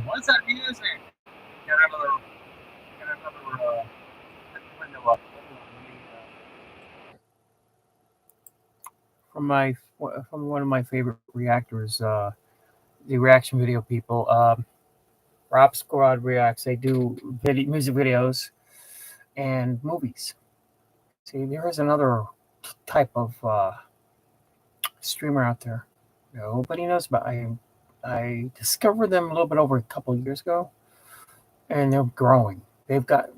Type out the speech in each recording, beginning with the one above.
What's that music? Get another window up. From my from one of my favorite reactors, the reaction video people, Rap Squad Reacts. They do music videos and movies. See, there is another type of streamer out there nobody knows about. I discovered them a little bit over a couple of years ago, and they're growing. They've got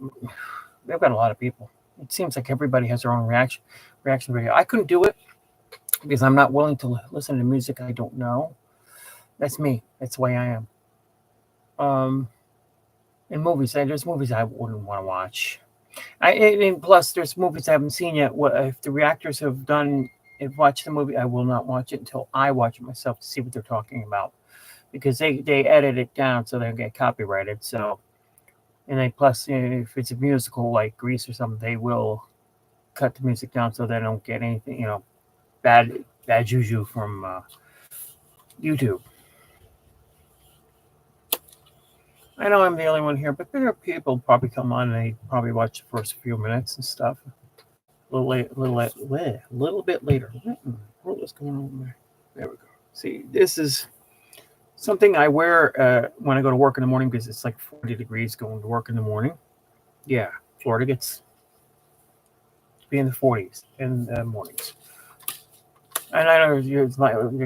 a lot of people. It seems like everybody has their own reaction video. I couldn't do it because I'm not willing to listen to music I don't know. That's me. That's the way I am. Um, in movies, there's movies I wouldn't want to watch. And plus, there's movies I haven't seen yet. If the reactors have watched the movie, I will not watch it until I watch it myself to see what they're talking about, because they edit it down so they don't get copyrighted. So, and then plus, if it's a musical like Grease or something, they will cut the music down so they don't get anything, bad juju from YouTube. I know I'm the only one here, but there are people probably come on and they probably watch the first few minutes and stuff. A little bit later. What was going on there? There we go. See, this is something I wear when I go to work in the morning because it's like 40 degrees going to work in the morning. Yeah, Florida gets to be in the 40s in the mornings. And I know you're laughing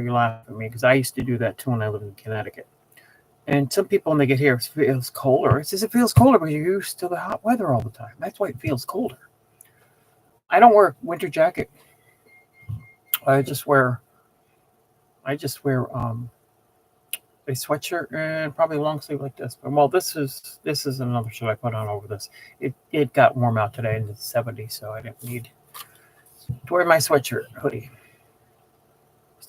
at me because I used to do that too when I lived in Connecticut. And some people, when they get here, it feels colder. It says it feels colder because you're used to the hot weather all the time. That's why it feels colder. I don't wear winter jacket. I just wear a sweatshirt and probably a long sleeve like this. But well, this is another shirt I put on over this. It got warm out today in the 70s, so I didn't need to wear my sweatshirt hoodie.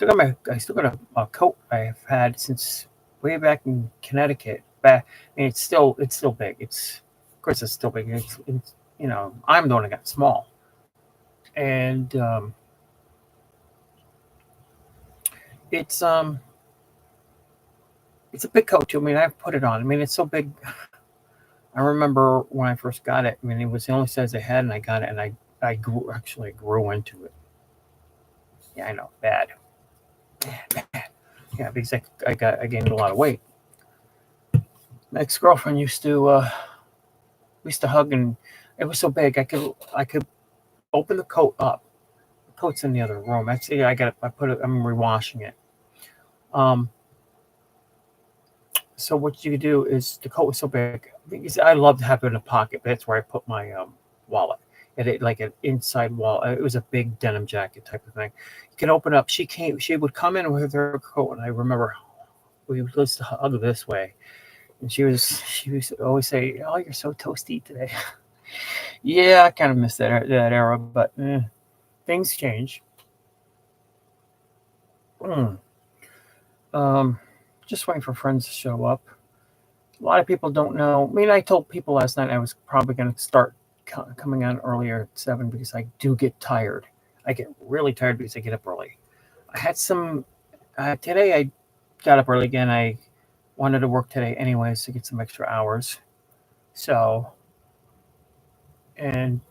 I still got a coat I've had since way back in Connecticut. And it's still big. Of course it's still big. It's I'm the one that got small, and it's um it's a big coat too. I mean, I've put it on. I mean, it's so big. I remember when I first got it. I mean, it was the only size they had, and I got it, and I grew into it. Yeah, I know, bad. Yeah, because I gained a lot of weight. My ex girlfriend we used to hug, and it was so big I could open the coat up. The coat's in the other room. Actually, I put it. I'm rewashing it. Um, so what you do is the coat was so big. Because I love to have it in a pocket, but that's where I put my wallet. It like an inside wall. It was a big denim jacket type of thing. You can open up. She would come in with her coat, and I remember we used to hug this way, and she used to always say, "Oh, you're so toasty today." Yeah, I kind of miss that era, but things change. Mm. Um, just waiting for friends to show up. A lot of people don't know. I mean, I told people last night I was probably going to start coming on earlier at 7 because I do get tired. I get really tired because I get up early. I had some today. I got up early again. I wanted to work today anyways to get some extra hours. So and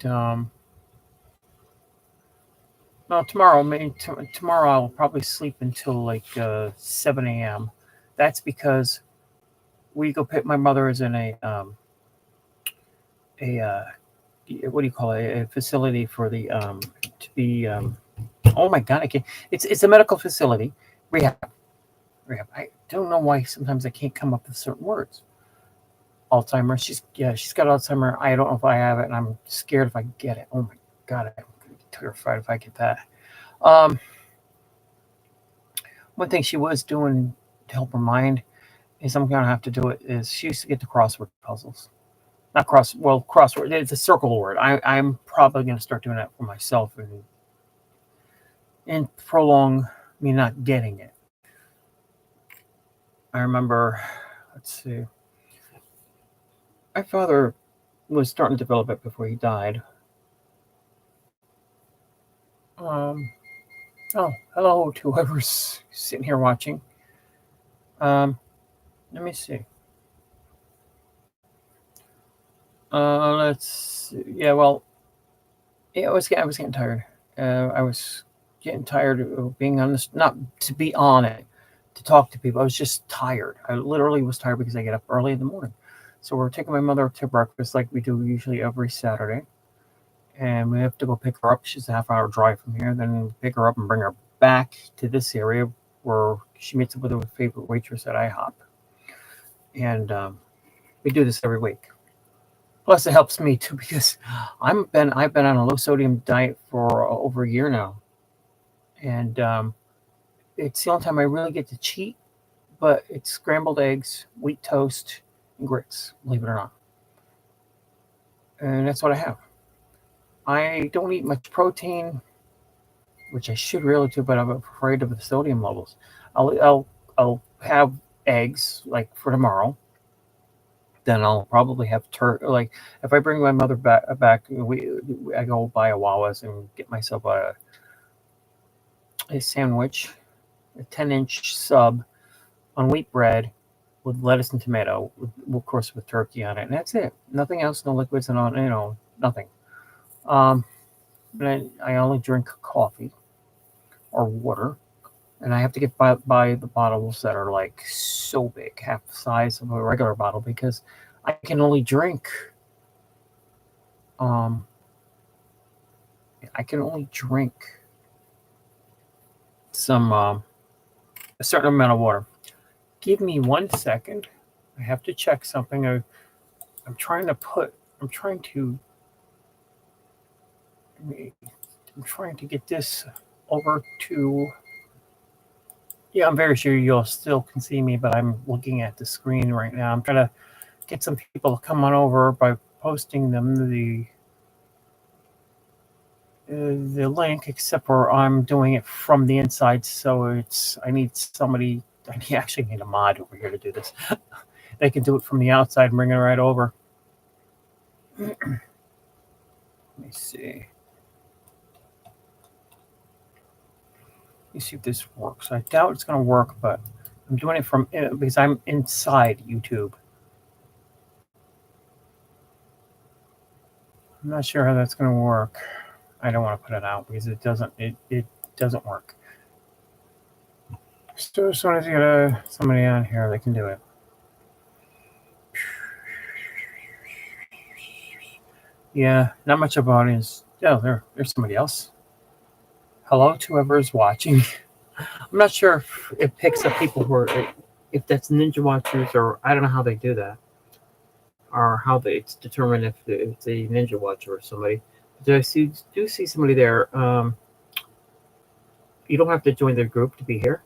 well, tomorrow, maybe tomorrow I'll probably sleep until like 7 a.m. That's because we go pick. My mother is in a what do you call it? A facility for the to be. Oh my God, I can't. It's a medical facility, rehab, rehab. I don't know why sometimes I can't come up with certain words. Alzheimer's. She's got Alzheimer. I don't know if I have it, and I'm scared if I get it. Oh my God, I'm terrified if I get that. Um, One thing she was doing to help her mind is I'm gonna have to do it. Is she used to get the crossword puzzles? Not crossword. It's a circle word. I'm probably gonna start doing that for myself and prolong me not getting it. I remember. Let's see. My father was starting to develop it before he died. Um, oh, hello to whoever's sitting here watching. Um, Let me see. Let's. Yeah, well, yeah, I was getting tired. I was getting tired of being on this. Not to be on it, to talk to people. I was just tired. I literally was tired because I get up early in the morning. So we're taking my mother to breakfast like we do usually every Saturday, and we have to go pick her up. She's a half-hour drive from here. Then pick her up and bring her back to this area where she meets up with her favorite waitress at IHOP, and we do this every week. Plus, it helps me too because I've been on a low sodium diet for over a year now, and it's the only time I really get to cheat. But it's scrambled eggs, wheat toast, and grits. Believe it or not, and that's what I have. I don't eat much protein, which I should really do, but I'm afraid of the sodium levels. I'll have eggs like for tomorrow. Then I'll probably have like if I bring my mother back, I go buy a Wawa's and get myself a sandwich, a 10-inch sub on wheat bread with lettuce and tomato, of course with turkey on it, and that's it. Nothing else, no liquids, and on nothing. Um, and I only drink coffee or water, and I have to get by the bottles that are like so big, half the size of a regular bottle, because I can only drink. Um, I can only drink some a certain amount of water. Give me 1 second. I have to check something. I'm trying to put. I'm trying to. I'm trying to get this over to. Yeah, I'm very sure you'll still can see me, but I'm looking at the screen right now. I'm trying to get some people to come on over by posting them the link, except for I'm doing it from the inside, so I need somebody. Actually need a mod over here to do this. They can do it from the outside and bring it right over. Let me see. Let me see if this works. I doubt it's going to work, but I'm doing it from because I'm inside YouTube. I'm not sure how that's going to work. I don't want to put it out because it doesn't work. So as soon as you get somebody on here, they can do it. Yeah, not much of an audience. Yeah, there's somebody else. Hello to whoever is watching. I'm not sure if it picks up people who are, if that's ninja watchers, or I don't know how they do that, or how it's determined if it's a ninja watcher or somebody. But do see somebody there. You don't have to join their group to be here.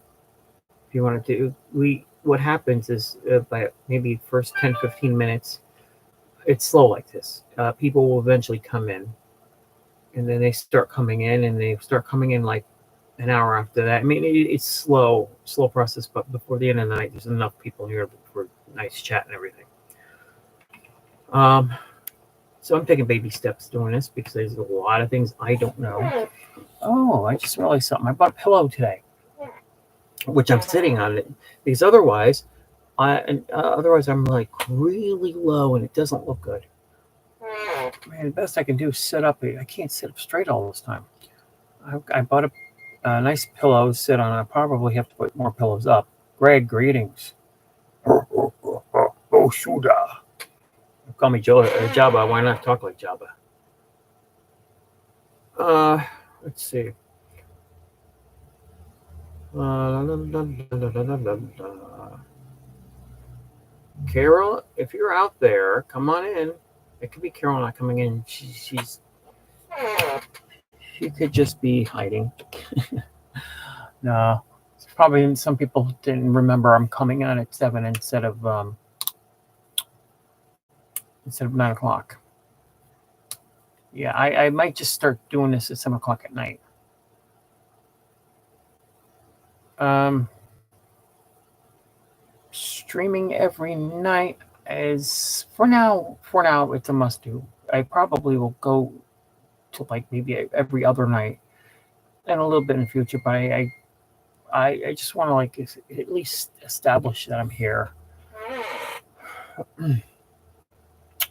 If you want to, what happens is by maybe first 10-15 minutes, it's slow like this. People will eventually come in, and then they start coming in, and they start coming in like an hour after that. I mean, it's slow process, but before the end of the night, there's enough people here for nice chat and everything. So I'm taking baby steps doing this because there's a lot of things I don't know. Oh, I just realized something. I bought a pillow today, which I'm sitting on it because otherwise I'm like really low and it doesn't look good. Man, the best I can do is sit up. I can't sit up straight all this time. I bought a nice pillow to sit on. I probably have to put more pillows up. Greg, greetings. Oh, Shuda. Call me Jabba. Why not talk like Jabba? Let's see. Carol, if you're out there, come on in. It could be Carol not coming in. She could just be hiding. No, it's probably some people didn't remember I'm coming on at 7 instead of 9 o'clock. Yeah, I might just start doing this at 7 o'clock at night. Streaming every night is for now it's a must do. I probably will go to like maybe every other night and a little bit in the future, but I just want to like at least establish that I'm here.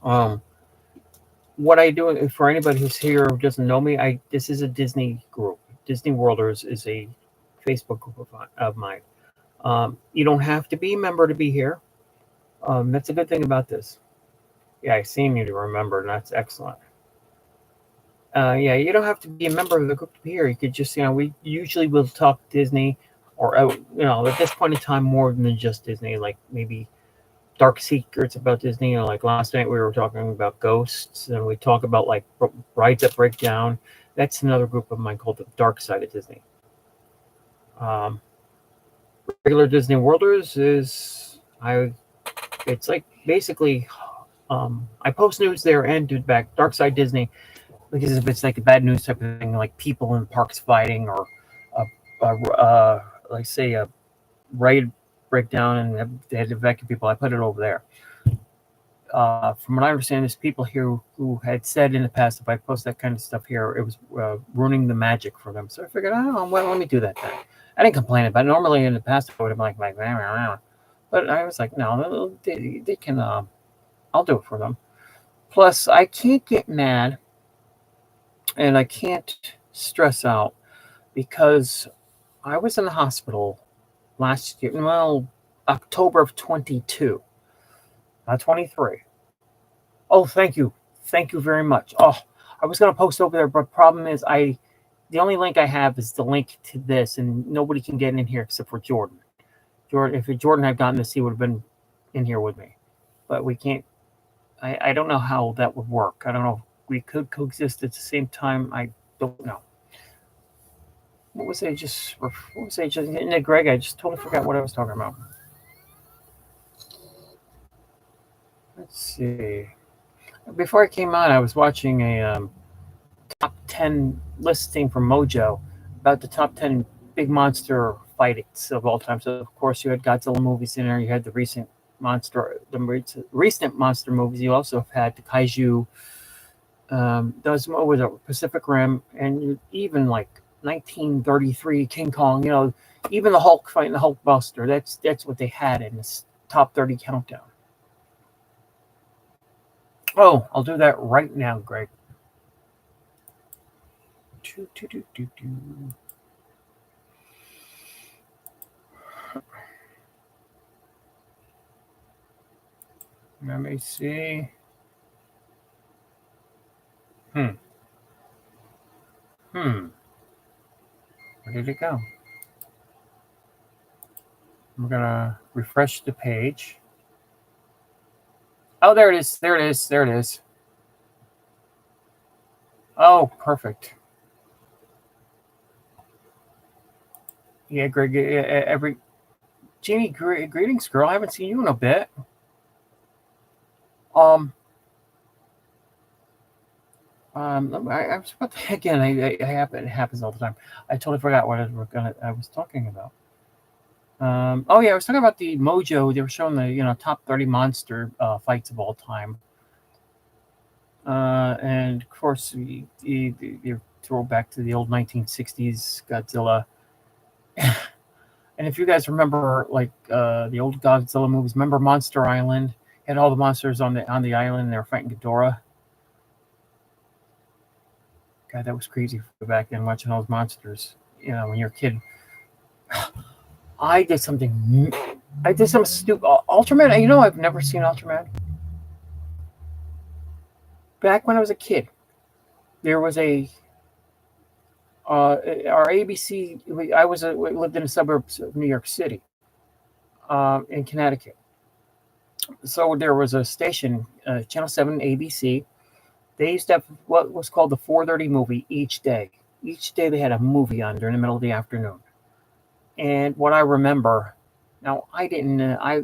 Um, what I do for anybody who's here who doesn't know me, this is a Disney group. Disney Worlders is a Facebook group of mine. You don't have to be a member to be here. That's a good thing about this. Yeah, I seem you to remember, and that's excellent. Yeah, you don't have to be a member of the group to be here. You could just, we usually will talk Disney, or at this point in time, more than just Disney. Like maybe dark secrets about Disney. Like last night we were talking about ghosts, and we talk about like rides that break down. That's another group of mine called the Dark Side of Disney. Regular Disney Worlders it's like basically, I post news there and do back Dark Side Disney, because if it's like a bad news type of thing, like people in parks fighting, or like say a raid breakdown and they had to evacuate people, I put it over there. From what I understand, there's people here who had said in the past, if I post that kind of stuff here, it was ruining the magic for them. So I figured, oh, well, let me do that then. I didn't complain about it. Normally in the past, I would have been like, but I was like, no, they can, I'll do it for them. Plus, I can't get mad and I can't stress out because I was in the hospital last year, well, October of 22, not 23. Oh, thank you. Thank you very much. Oh, I was going to post over there, but problem is the only link I have is the link to this, and nobody can get in here except for Jordan. If Jordan had gotten this, he would have been in here with me. But we can't. I don't know how that would work. I don't know if we could coexist at the same time. I don't know. What was I just? Greg, I just totally forgot what I was talking about. Let's see. Before I came on, I was watching a top 10 listing from Mojo about the top 10 big monster fights of all time. So, of course, you had Godzilla movies in there. You had the recent monster movies. You also have had the kaiju. Those was a Pacific Rim, and even like 1933 King Kong. Even the Hulk fighting the Hulk Buster. That's what they had in this top 30 countdown. Oh, I'll do that right now, Greg. Let me see. Where did it go? I'm gonna refresh the page. Oh, there it is. There it is. There it is. Oh, perfect. Yeah, Greg. Jeannie, greetings, girl. I haven't seen you in a bit. I was about to, again. It happens all the time. I totally forgot what I was talking about. Oh yeah, I was talking about the Mojo. They were showing the top 30 monster fights of all time. And of course, you throw back to the old 1960s Godzilla. And if you guys remember, like the old Godzilla movies, remember Monster Island? Had all the monsters on the island, and they were fighting Ghidorah. God, that was crazy back then, watching all those monsters. When you're a kid. I did something. I did some stupid Ultraman. I've never seen Ultraman. Back when I was a kid, there was our ABC. We lived in the suburbs of New York City, in Connecticut. So there was a station, Channel 7 ABC. They used to have what was called the 4:30 movie each day. Each day they had a movie on during the middle of the afternoon. And what I remember, now I didn't, I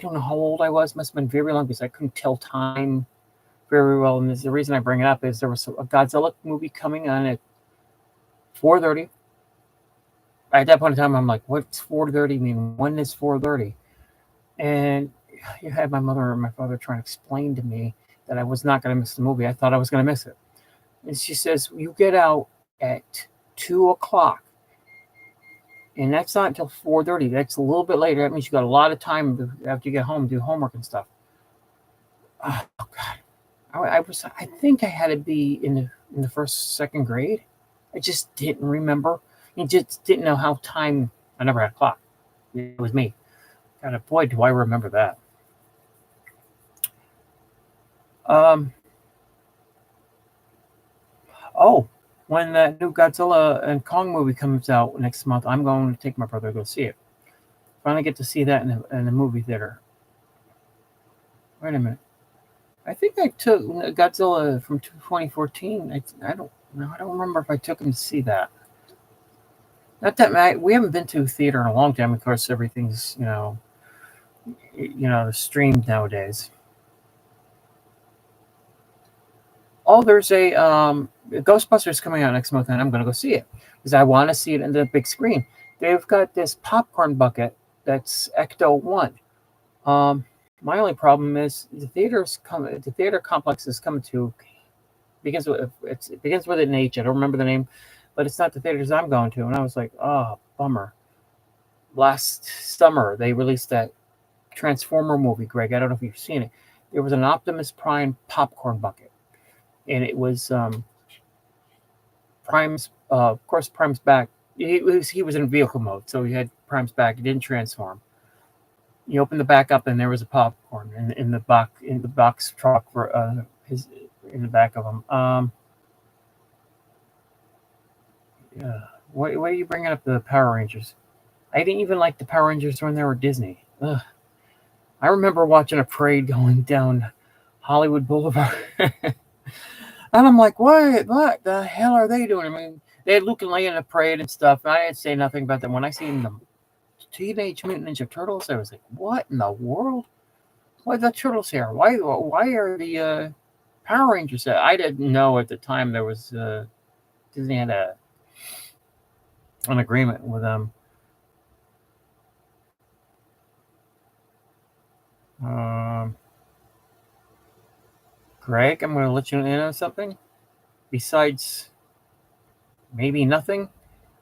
don't know how old I was. Must have been very long because I couldn't tell time very well. And the reason I bring it up is there was a Godzilla movie coming on at 4:30. At that point in time, I'm like, what's 4:30 mean? When is 4:30? And you had my mother and my father trying to explain to me that I was not going to miss the movie. I thought I was going to miss it. And she says, you get out at 2 o'clock. and that's not until 4:30. That's a little bit later. That means you got a lot of time after you get home, do homework and stuff. Oh God, I think I had to be in the first second grade. I just didn't remember. I just didn't know how time. I never had a clock. It was me. God, boy, do I remember that. Um. Oh, when that new Godzilla and Kong movie comes out next month, I'm going to take my brother to go see it. Finally, get to see that in the movie theater. Wait a minute. I think I took Godzilla from 2014. I don't know. I don't remember if I took him to see that. Not that we haven't been to a theater in a long time. Of course, everything's streamed nowadays. Oh, there's a Ghostbusters coming out next month, and I'm going to go see it because I want to see it in the big screen. They've got this popcorn bucket that's Ecto One. Um, my only problem is the theater complex is coming to it begins with an H. I don't remember the name, but it's not the theaters I'm going to. And I was like, oh, bummer. Last summer they released that Transformer movie, Greg. I don't know if you've seen it. There was an Optimus Prime popcorn bucket, and it was Prime's. Of course, Prime's back. He was in vehicle mode, so he had Prime's back. He didn't transform. You opened the back up, and there was a popcorn in the box truck for his in the back of him. Yeah. Why are you bringing up the Power Rangers? I didn't even like the Power Rangers when they were Disney. Ugh. I remember watching a parade going down Hollywood Boulevard, and I'm like, what the hell are they doing? I mean, they had Luke and Leia in a parade and stuff. And I didn't say nothing about them. When I seen the Teenage Mutant Ninja Turtles, I was like, what in the world? Why are the turtles here? Why are the Power Rangers there? I didn't know at the time there was Disney had an agreement with them. Greg, I'm going to let you in on something. Besides maybe nothing,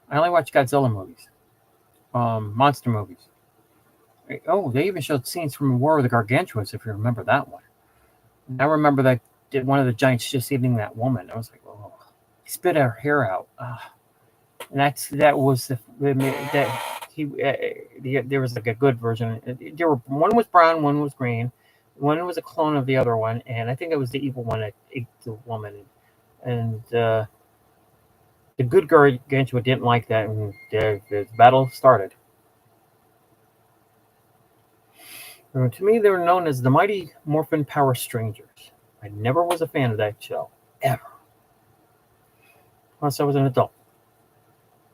I only watch Godzilla movies, monster movies. Oh, they even showed scenes from War of the Gargantuans, if you remember that one. And I remember that one of the giants just eating that woman. I was like, oh, he spit her hair out. And that was that there was like a good version. One was brown, one was green, one was a clone of the other one, and I think it was the evil one that ate the woman. And the good Gargantua didn't like that, and the battle started. To me, they were known as the Mighty Morphin Power Strangers. I never was a fan of that show, ever. Once I was an adult.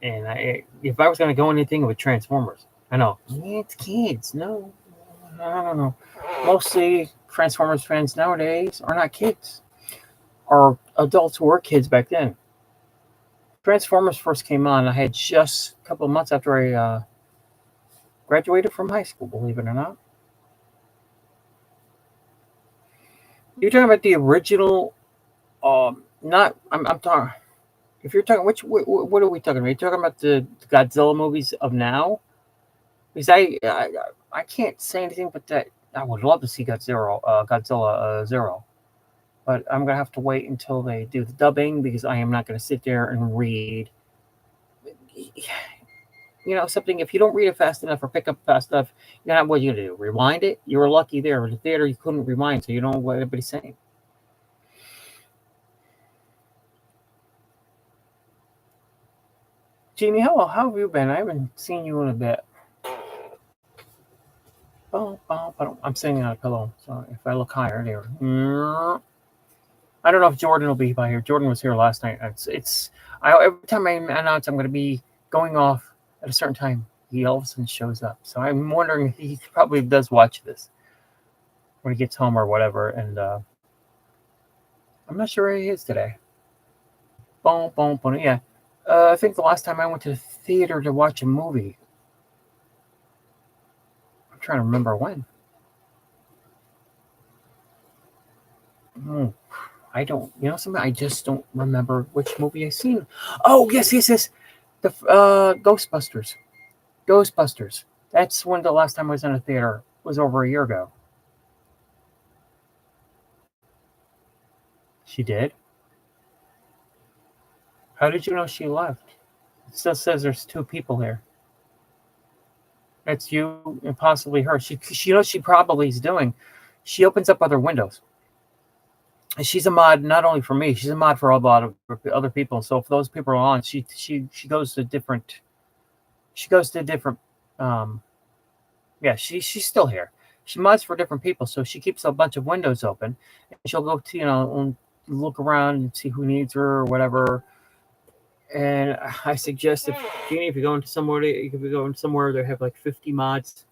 And if I was going to go anything with Transformers, I know, it's kids. No, I don't know. Mostly Transformers fans nowadays are not kids, or adults who were kids back then. Transformers first came on, I had just a couple of months after I graduated from high school, believe it or not. You're talking about the original, not, I'm talking, if you're talking, what are we talking about? You're talking about the Godzilla movies of now? Because I can't say anything but that I would love to see Godzilla Zero. But I'm going to have to wait until they do the dubbing because I am not going to sit there and read. Something, if you don't read it fast enough or pick up fast enough, you're not what you do. Rewind it. You were lucky there. In the theater, you couldn't rewind, so you don't know what everybody's saying. Jeannie, how have you been? I haven't seen you in a bit. I'm sitting on a pillow, so if I look higher, there. I don't know if Jordan will be by here. Jordan was here last night. Every time I announce I'm going to be going off at a certain time, he all of a sudden shows up. So I'm wondering if he probably does watch this when he gets home or whatever. And I'm not sure where he is today. Yeah. I think the last time I went to the theater to watch a movie, I'm trying to remember when. I don't, something, I just don't remember which movie I seen. Oh, yes. The Ghostbusters. Ghostbusters. That's when the last time I was in a theater was over a year ago. She did? How did you know she left? It still says there's two people here. It's you and possibly her. She knows she probably is doing. She opens up other windows. And she's a mod not only for me. She's a mod for a lot of other people. So if those people are on, she goes to different. She goes to different. Um, yeah, she's still here. She mods for different people, so she keeps a bunch of windows open, and she'll go to and look around and see who needs her or whatever. And I suggest if Jeannie, if you go into somewhere, you could go into somewhere that have like 50 mods,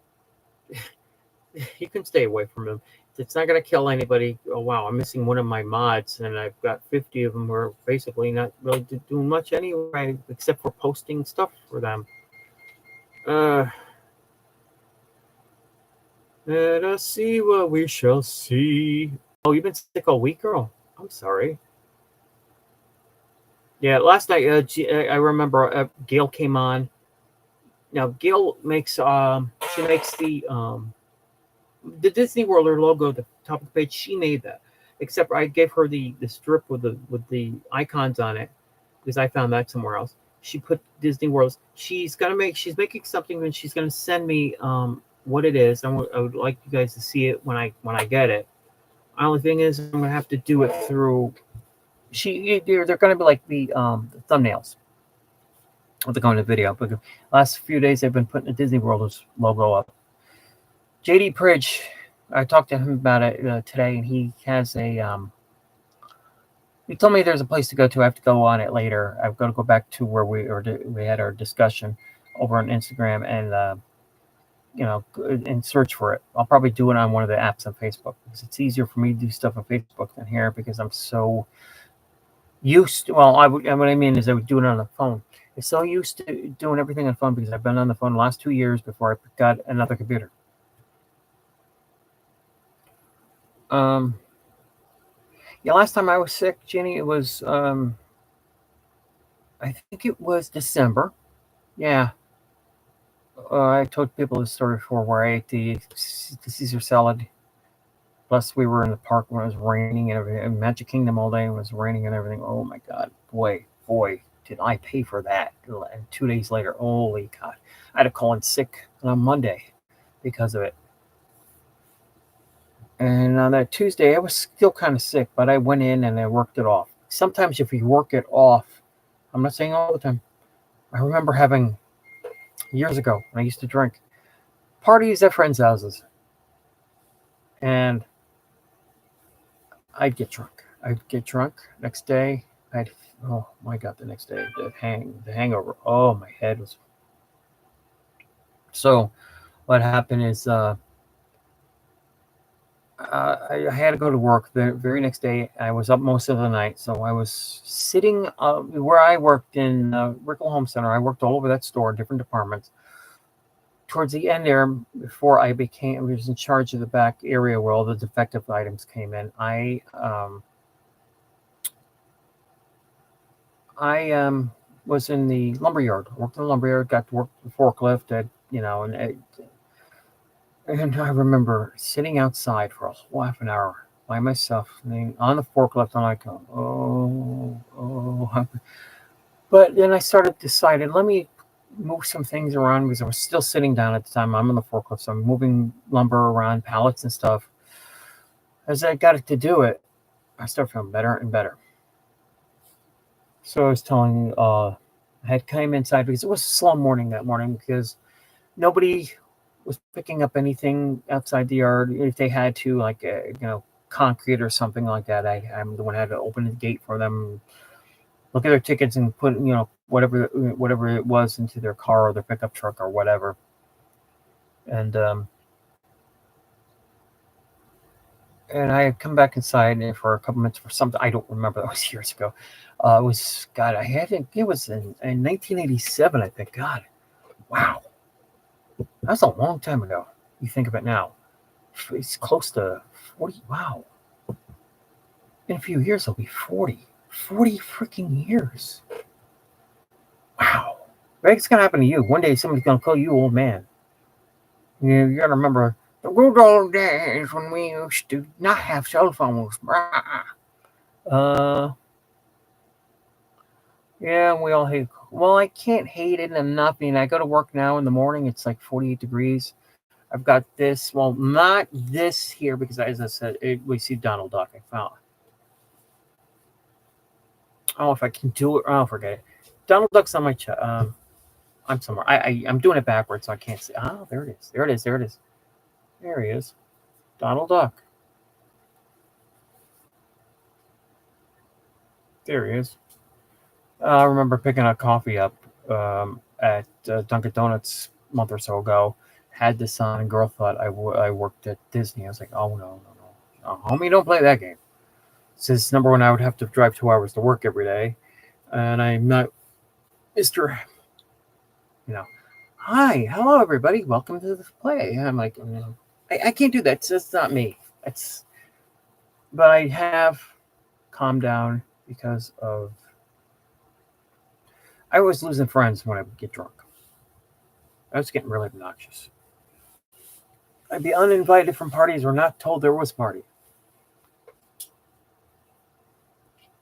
you can stay away from them. It's not going to kill anybody. Oh wow, I'm missing one of my mods, and I've got 50 of them who are basically not really doing much anyway, except for posting stuff for them. Let us see what we shall see. Oh, you've been sick all week, girl. I'm sorry. Yeah, last night I remember Gail came on. Now Gail makes she makes the Disney World logo at the top of the page. She made that, except I gave her the strip with the icons on it because I found that somewhere else. She put Disney World. She's making something and she's gonna send me what it is. I would like you guys to see it when I get it. The only thing is I'm gonna have to do it through. They're gonna be like the thumbnails of the going to video. But the last few days they've been putting the Disney World logo up. JD Pridge, I talked to him about it today, and he has a. He told me there's a place to go to. I have to go on it later. I've got to go back to where we had our discussion over on Instagram and and search for it. I'll probably do it on one of the apps on Facebook because it's easier for me to do stuff on Facebook than here because I'm so used to. Well, what I mean is I would do it on the phone. I'm so used to doing everything on the phone because I've been on the phone the last 2 years before I got another computer. Yeah, last time I was sick, Jenny, it was I think it was December. Yeah. I told people this story before where I ate the Caesar salad. Plus, we were in the park when it was raining and everything. In Magic Kingdom all day, it was raining and everything. Oh my God, boy, did I pay for that? And 2 days later, holy God, I had to call in sick on Monday because of it. And on that Tuesday, I was still kind of sick, but I went in and I worked it off. Sometimes, if you work it off, I'm not saying all the time. I remember having years ago when I used to drink parties at friends' houses, and I'd get drunk. Next day. Oh my God, the next day the hangover. Oh, my head was. So what happened is I had to go to work the very next day. I was up most of the night, so I was sitting where I worked in Rickle Home Center. I worked all over that store, different departments. Towards the end there, before I was in charge of the back area where all the defective items came in. I was in the lumberyard. Worked in the lumberyard. Got to work the forklift. And I remember sitting outside for a whole half an hour by myself on the forklift, and I go, oh. But then I started deciding, let me move some things around because I was still sitting down at the time. I'm on the forklift, so I'm moving lumber around, pallets and stuff. As I got it to do it, I started feeling better and better. So I was telling, I had come inside because it was a slow morning that morning because nobody was picking up anything outside the yard. If they had to, like, concrete or something like that, I'm the one who had to open the gate for them, look at their tickets, and put, whatever it was into their car or their pickup truck or whatever. And I had come back inside for a couple minutes for something I don't remember. That was years ago. It was God. It was in 1987. I think. God, wow, that's a long time ago. You think of it now. It's close to 40. Wow. In a few years, it'll be 40. 40 freaking years. Wow. It's gonna happen to you. One day somebody's gonna call you old man. You gotta remember the good old days when we used to not have cell phones. Uh, yeah, we all hate. Well, I can't hate it enough. I mean, I go to work now in the morning. It's like 48 degrees. I've got this. Well, not this here because, as I said, we see Donald Duck. I found. Oh, if I can do it. Oh, forget it. Donald Duck's on my chest. I'm somewhere. I'm doing it backwards, so I can't see. Oh, there it is. There it is. There it is. There he is. Donald Duck. There he is. I remember picking a coffee up at Dunkin' Donuts a month or so ago. Had this on, and girl thought I worked at Disney. I was like, oh no, homie, don't play that game. Since number one, I would have to drive 2 hours to work every day, and I'm not Mister. You know, hi, hello everybody, welcome to the play. I'm like, I can't do that. It's not me. It's, but I have calmed down because of I was losing friends when I would get drunk. I was getting really obnoxious. I'd be uninvited from parties or not told there was a party.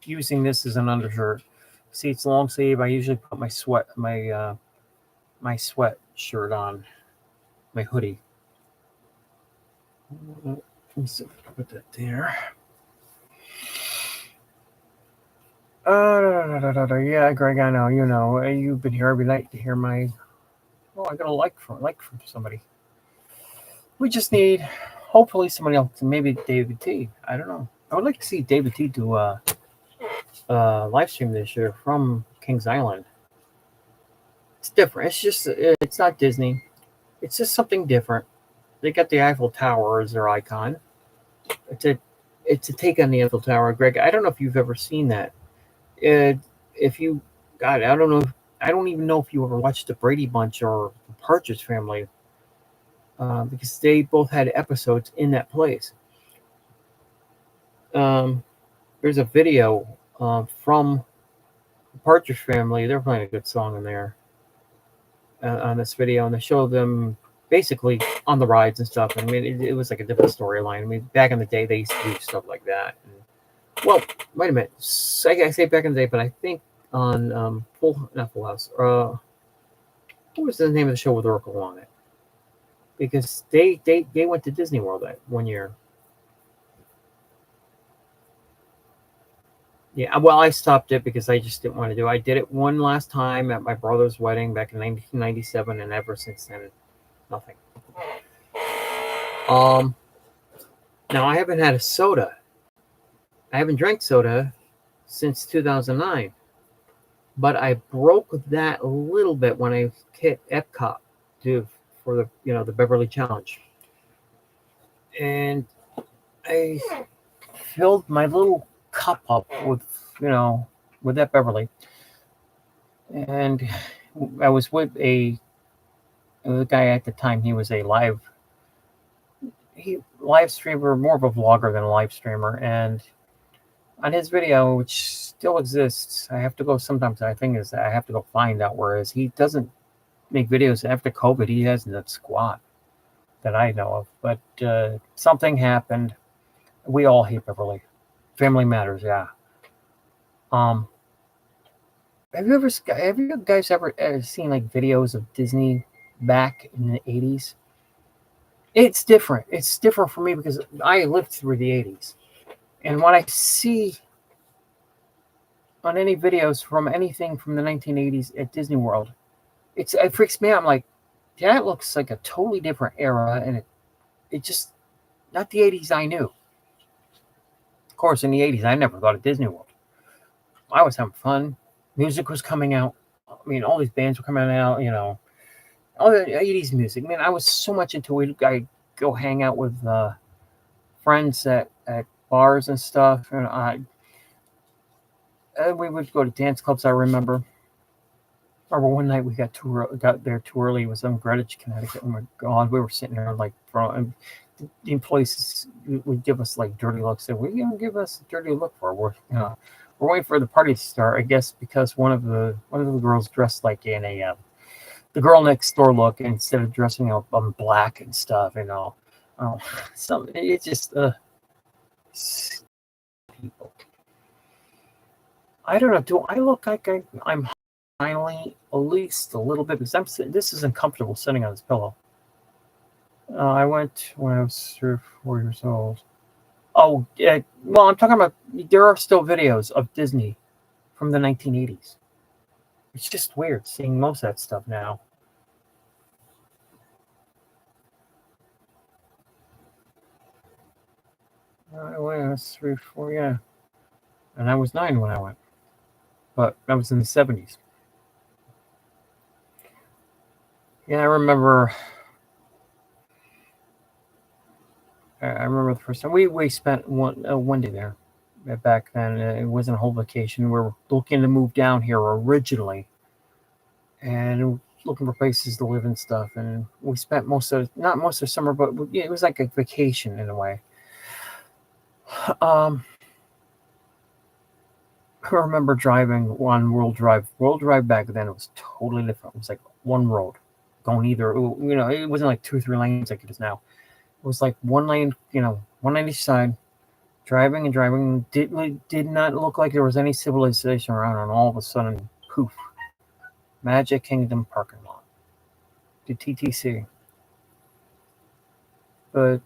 Using this as an undershirt. See, it's long sleeve. I usually put my sweatshirt on, my hoodie. Let me see if I can put that there. Yeah, Greg, I know. You know, you've been here every night to hear my. Oh, I got a like from somebody. We just need, hopefully, somebody else. Maybe David T. I don't know. I would like to see David T. do a live stream this year from Kings Island. It's different. It's just it's not Disney. It's just something different. They got the Eiffel Tower as their icon. It's a take on the Eiffel Tower, Greg. I don't know if you've ever seen that. If you, God, I don't know. I don't even know if you ever watched the Brady Bunch or the Partridge Family, because they both had episodes in that place. There's a video from the Partridge Family. They're playing a good song in there on this video, and they show them basically on the rides and stuff. And I mean, it was like a different storyline. I mean, back in the day, they used to do stuff like that. And, well, wait a minute. I say back in the day, but I think on not Full House. What was the name of the show with Oracle on it? Because they went to Disney World that one year. Yeah, well, I stopped it because I just didn't want to do it. I did it one last time at my brother's wedding back in 1997, and ever since then, nothing. Now I haven't had a soda. I haven't drank soda since 2009, but I broke that a little bit when I hit Epcot for the Beverly Challenge, and I filled my little cup up with that Beverly, and I was with the guy at the time. He was a live streamer, more of a vlogger than a live streamer, and on his video, which still exists, I have to go sometimes. I think is I have to go find out where it is. He doesn't make videos after COVID. He hasn't done squat that I know of, but something happened. We all hate Beverly. Family matters, yeah. Have you guys ever seen like videos of Disney back in the 80s? It's different. It's different for me because I lived through the 80s. And what I see on any videos from anything from the 1980s at Disney World, it freaks me out. I'm like, that looks like a totally different era, and it just not the 80s I knew. Of course, in the 80s, I never thought of Disney World. I was having fun. Music was coming out. I mean, all these bands were coming out, all the 80s music. Man, I was so much into it. I go hang out with friends at bars and stuff. And we would go to dance clubs, I remember. One night we got there too early. It was in Greenwich, Connecticut. And we were sitting there like, the employees would give us like dirty looks. Said, "What are you gonna give us a dirty look for?" We're waiting for the party to start. I guess because one of the girls dressed like in a the girl next door look instead of dressing up in black and stuff, Oh, some it's just people. I don't know. Do I look like I'm finally at least a little bit because this is uncomfortable sitting on this pillow. I went when I was 3 or 4 years old. Oh, yeah. Well, I'm talking about there are still videos of Disney from the 1980s. It's just weird seeing most of that stuff now. I was 3, 4, yeah, and I was 9 when I went, but that was in the 70s. Yeah, I remember. I remember the first time we spent one day there. Back then, it wasn't a whole vacation. We were looking to move down here originally, and looking for places to live and stuff. And we spent not most of summer, but yeah, it was like a vacation in a way. Um, I remember driving on World Drive. World Drive back then it was totally different. It was like one road going either. It wasn't like 2 or 3 lanes like it is now. It was like one lane, one on each side. Driving and driving did not look like there was any civilization around, and all of a sudden, poof, Magic Kingdom parking lot, the TTC. But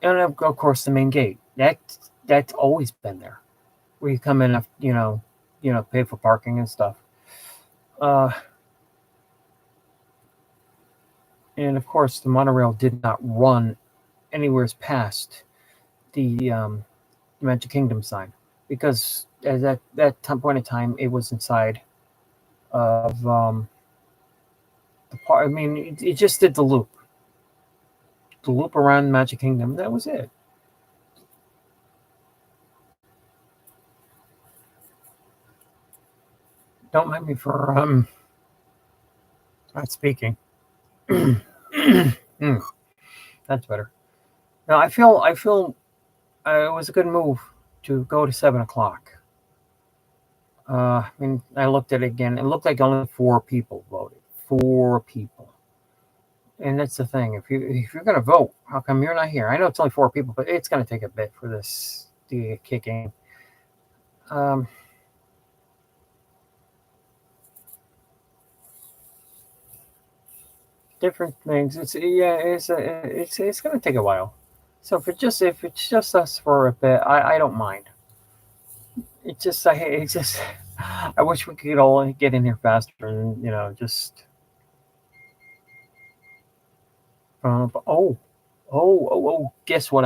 and of course the main gate that's always been there, where you come in, pay for parking and stuff. Uh, and of course the monorail did not run anywhere past the Magic Kingdom sign because at that point in time it was inside of the part. I mean, it just did the loop around Magic Kingdom. That was it. Don't mind me for not speaking. Mm, that's better. No, I feel it was a good move to go to 7 o'clock. I mean, I looked at it again. It looked like only 4 people voted. 4 people, and that's the thing. If you're gonna vote, how come you're not here? I know it's only 4 people, but it's gonna take a bit for this to get kicking. Um, Different things. It's gonna take a while. So if it's just us for a bit, I don't mind. It's just I wish we could all get in here faster and just guess what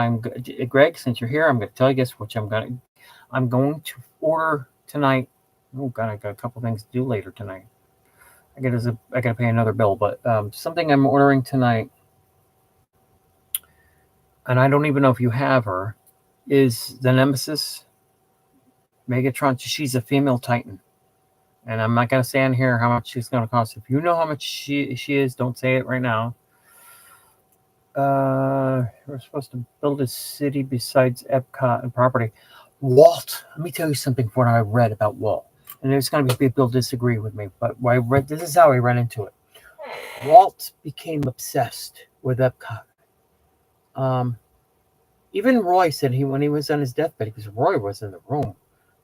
Greg, since you're here, I'm gonna tell you guess what I'm going to order tonight. Oh god, I got a couple things to do later tonight. I gotta pay another bill, but something I'm ordering tonight, and I don't even know if you have her, is the Nemesis Megatron. She's a female Titan, and I'm not gonna say on here how much she's gonna cost. If you know how much she is, don't say it right now. We're supposed to build a city besides Epcot and property. Walt, let me tell you something. What I read about Walt, and there's going to be people disagree with me, but what I read, this is how I ran into it. Walt became obsessed with Epcot. Um, Even Roy said when he was on his deathbed, because Roy was in the room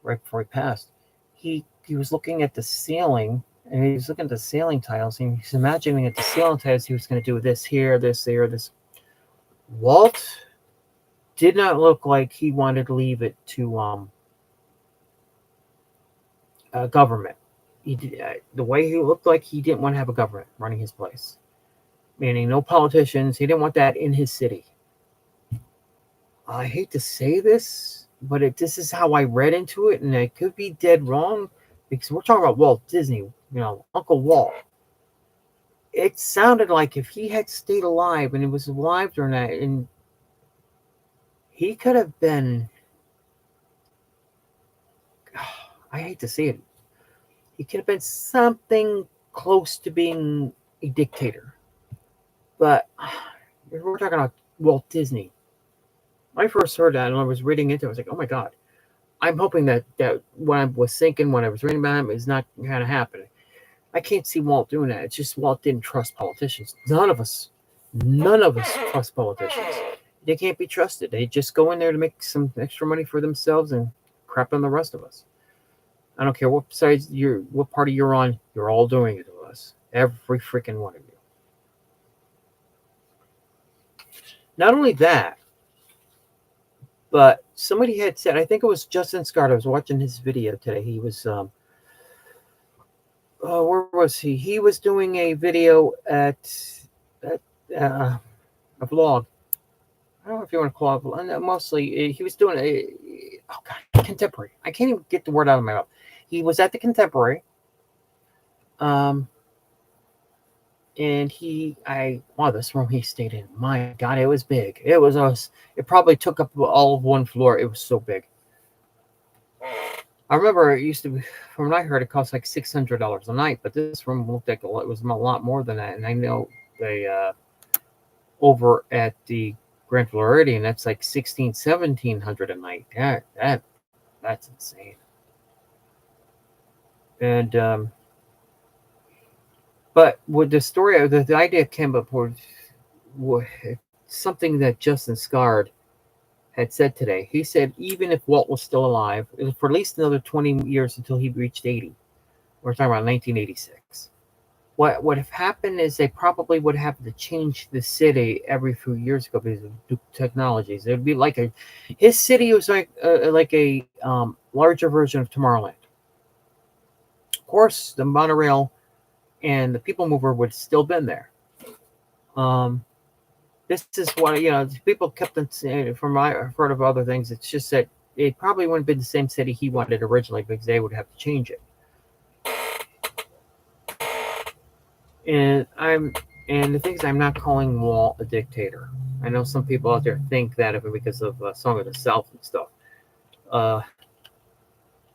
right before he passed, he was looking at the ceiling, and he was looking at the ceiling tiles, and he's imagining at the ceiling tiles he was going to do this here, this there, this. Walt did not look like he wanted to leave it to government. The way he looked like he didn't want to have a government running his place, meaning no politicians. He didn't want that in his city. I hate to say this, but this is how I read into it, and I could be dead wrong because we're talking about Walt Disney, Uncle Walt. It sounded like if he had stayed alive and he was alive during that, and he could have been. I hate to say it. He could have been something close to being a dictator. But we're talking about Walt Disney. When I first heard that and I was reading into it, I was like, oh my God. I'm hoping that what I was thinking when I was reading about him is not kind of happening. I can't see Walt doing that. It's just Walt didn't trust politicians. None of us trust politicians. They can't be trusted. They just go in there to make some extra money for themselves and crap on the rest of us. I don't care what party you're on, you're all doing it to us. Every freaking one of you. Not only that, but somebody had said, I think it was Justin Scott. I was watching his video today. He was, where was he? He was doing a video at a vlog. I don't know if you want to call it a vlog. Mostly, he was doing Contemporary. I can't even get the word out of my mouth. He was at the Contemporary. And this room he stayed in, my God, it was big. It probably took up all of one floor. It was so big. I remember it used to be, from what I heard, it cost like $600 a night, but this room looked like it was a lot more than that. And I know they, over at the Grand Floridian, that's like $1,700 a night. That's insane. And, but with the story, the idea came up with something that Justin Scard had said today. He said even if Walt was still alive, it was for at least another 20 years until he reached 80. We're talking about 1986. What would have happened is they probably would have to change the city every few years ago because of new technologies. It would be like his city was like a larger version of Tomorrowland. Of course, the monorail and the People Mover would have still been there. This is what, people kept on saying, from my heard of other things, it's just that it probably wouldn't have been the same city he wanted originally because they would have to change it. And the thing is, I'm not calling Walt a dictator. I know some people out there think that of it because of Song of the South and stuff.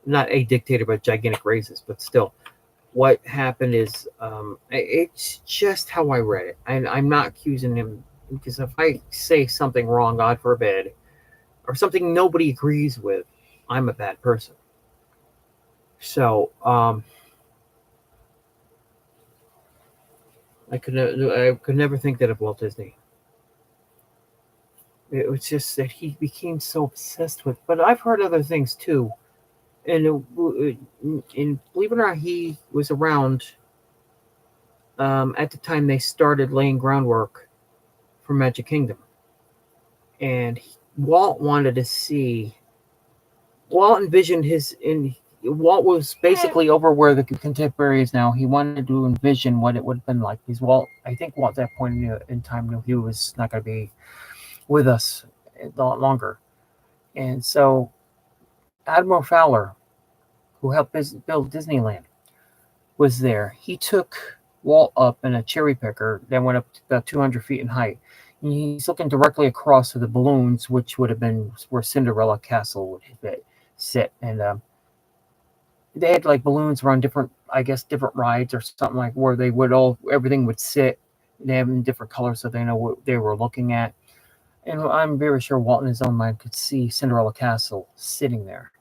Not a dictator, but gigantic racist, but still. What happened is, it's just how I read it. I'm not accusing him, because if I say something wrong, God forbid, or something nobody agrees with, I'm a bad person. So, I could never think that of Walt Disney. It was just that he became so obsessed with. But I've heard other things too, and believe it or not, he was around at the time they started laying groundwork for Magic Kingdom, and Walt wanted to see. Walt envisioned Walt was basically over where the Contemporary is now. He wanted to envision what it would have been like. Because I think Walt at that point in time knew he was not going to be with us a lot longer. And so Admiral Fowler, who helped build Disneyland, was there. He took Walt up in a cherry picker that went up to about 200 feet in height. And he's looking directly across to the balloons, which would have been where Cinderella Castle would sit. And they had like balloons around different rides or something, like where everything would sit. They have them in different colors so they know what they were looking at. And I'm very sure Walt in his own mind could see Cinderella Castle sitting there.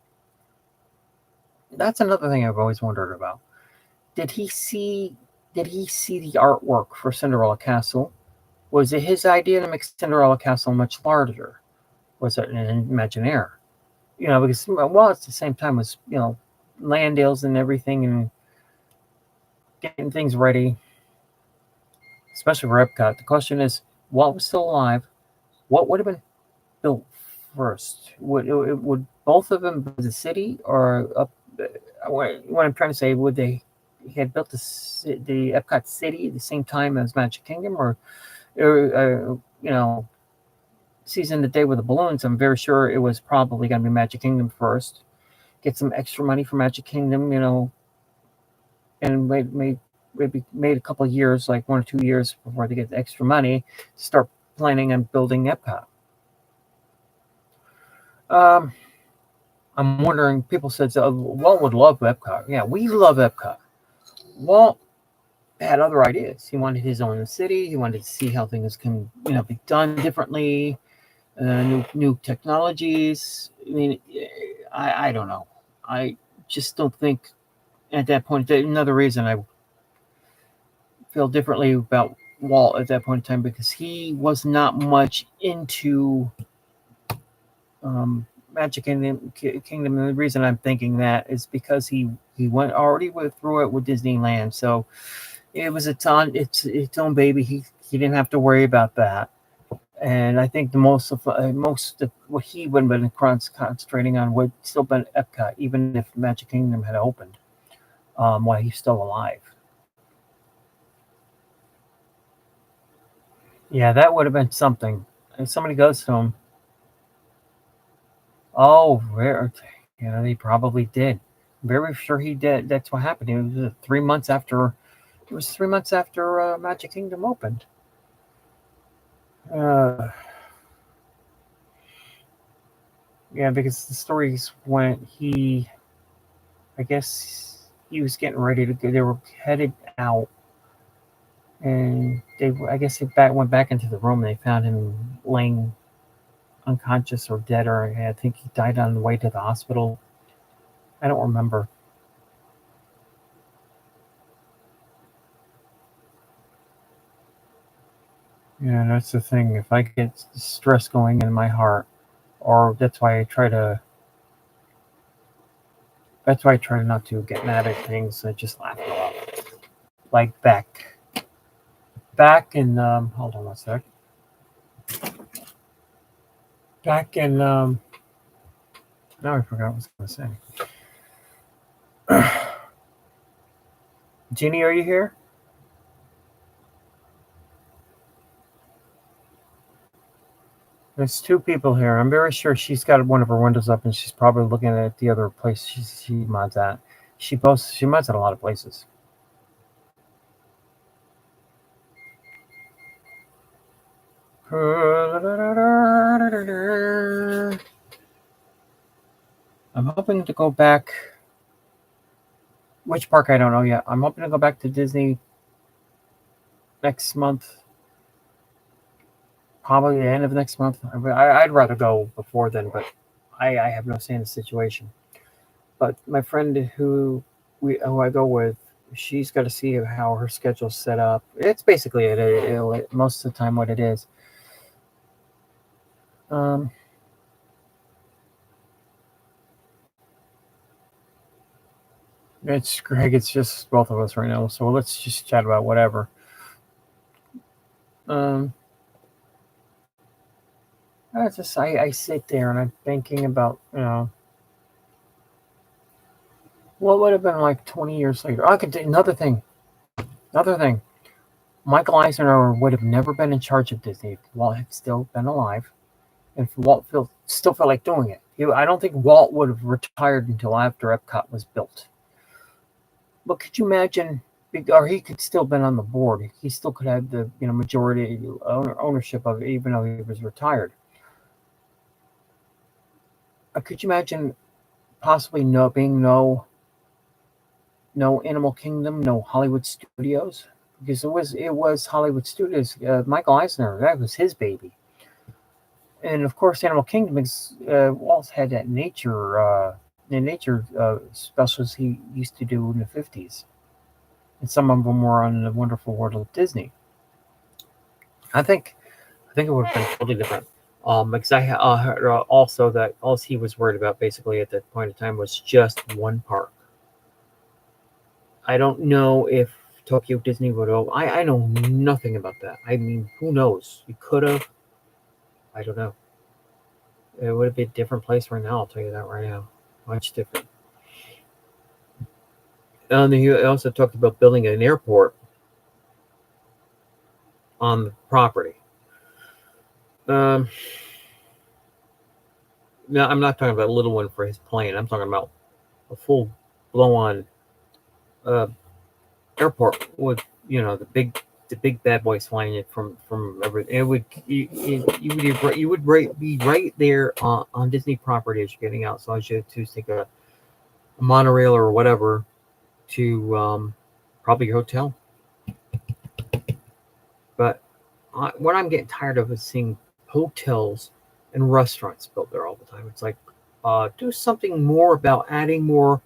That's another thing I've always wondered about. Did he see the artwork for Cinderella Castle? Was it his idea to make Cinderella Castle much larger? Was it an Imagineer? Because at the same time as Landales and everything and getting things ready, especially for Epcot. The question is, Walt was still alive. What would have been built first? Would both of them be the city, or up? What I'm trying to say, he had built the Epcot city at the same time as Magic Kingdom, or seizing the day with the balloons? I'm very sure it was probably going to be Magic Kingdom first. Get some extra money for Magic Kingdom, and maybe made a couple of years, like 1 or 2 years before they get the extra money, to start planning on building Epcot. I'm wondering, people said, Walt would love Epcot. Yeah, we love Epcot. Walt had other ideas. He wanted his own city. He wanted to see how things can, be done differently, new technologies. I mean, I don't know. I just don't think at that point. Another reason I feel differently about Walt at that point in time because he was not much into Magic Kingdom. And the reason I'm thinking that is because went through it with Disneyland, so it was its own baby. He didn't have to worry about that. And I think the most of what he would have been concentrating on would still been Epcot, even if Magic Kingdom had opened while he's still alive. Yeah, that would have been something. If somebody goes to him, oh, rare, he probably did. Very sure he did. That's what happened. It was 3 months after. It was 3 months after Magic Kingdom opened. Uh, yeah, because the stories went. I guess he was getting ready to go. They were headed out, and I guess they went back into the room and they found him laying unconscious or dead, or I think he died on the way to the hospital. I don't remember. Yeah, that's the thing. If I get stress going in my heart, or that's why I try not to get mad at things. I just laugh it off. Like back in hold on one sec. Back in now I forgot what I was going to say. Ginny, are you here? There's two people here. I'm very sure she's got one of her windows up, and she's probably looking at the other place she mods at. She mods at a lot of places. I'm hoping to go back. Which park I don't know yet. I'm hoping to go back to Disney next month. Probably the end of next month. I'd rather go before then, but I have no say in the situation. But my friend who I go with, she's got to see how her schedule's set up. It's basically most of the time what it is. Um, it's Greg. It's just both of us right now. So let's just chat about whatever. Um, I sit there and I'm thinking about what would have been like 20 years later. I could do another thing. Another thing. Michael Eisner would have never been in charge of Disney if Walt had still been alive, and if still felt like doing it. I don't think Walt would have retired until after Epcot was built. But could you imagine? Or he could still been on the board. He still could have the majority ownership of it, even though he was retired. Could you imagine possibly being no Animal Kingdom, no Hollywood Studios? Because it was Hollywood Studios. Michael Eisner, that was his baby. And of course, Animal Kingdom Walt had that nature specials he used to do in the 50s, and some of them were on the Wonderful World of Disney. I think it would have been totally different. Because I heard also that all he was worried about basically at that point in time was just one park. I don't know if Tokyo Disney would open. I know nothing about that. I mean, who knows? You could have. I don't know. It would have been a different place right now. I'll tell you that right now. Much different. And he also talked about building an airport on the property. Now, I'm not talking about a little one for his plane. I'm talking about a full blow-on airport with the big bad boys flying it from everything. It would you would be right there on Disney property as you're getting out. So I should to take a monorail or whatever to probably your hotel. But what I'm getting tired of is seeing hotels and restaurants built there all the time. It's like do something more about adding more.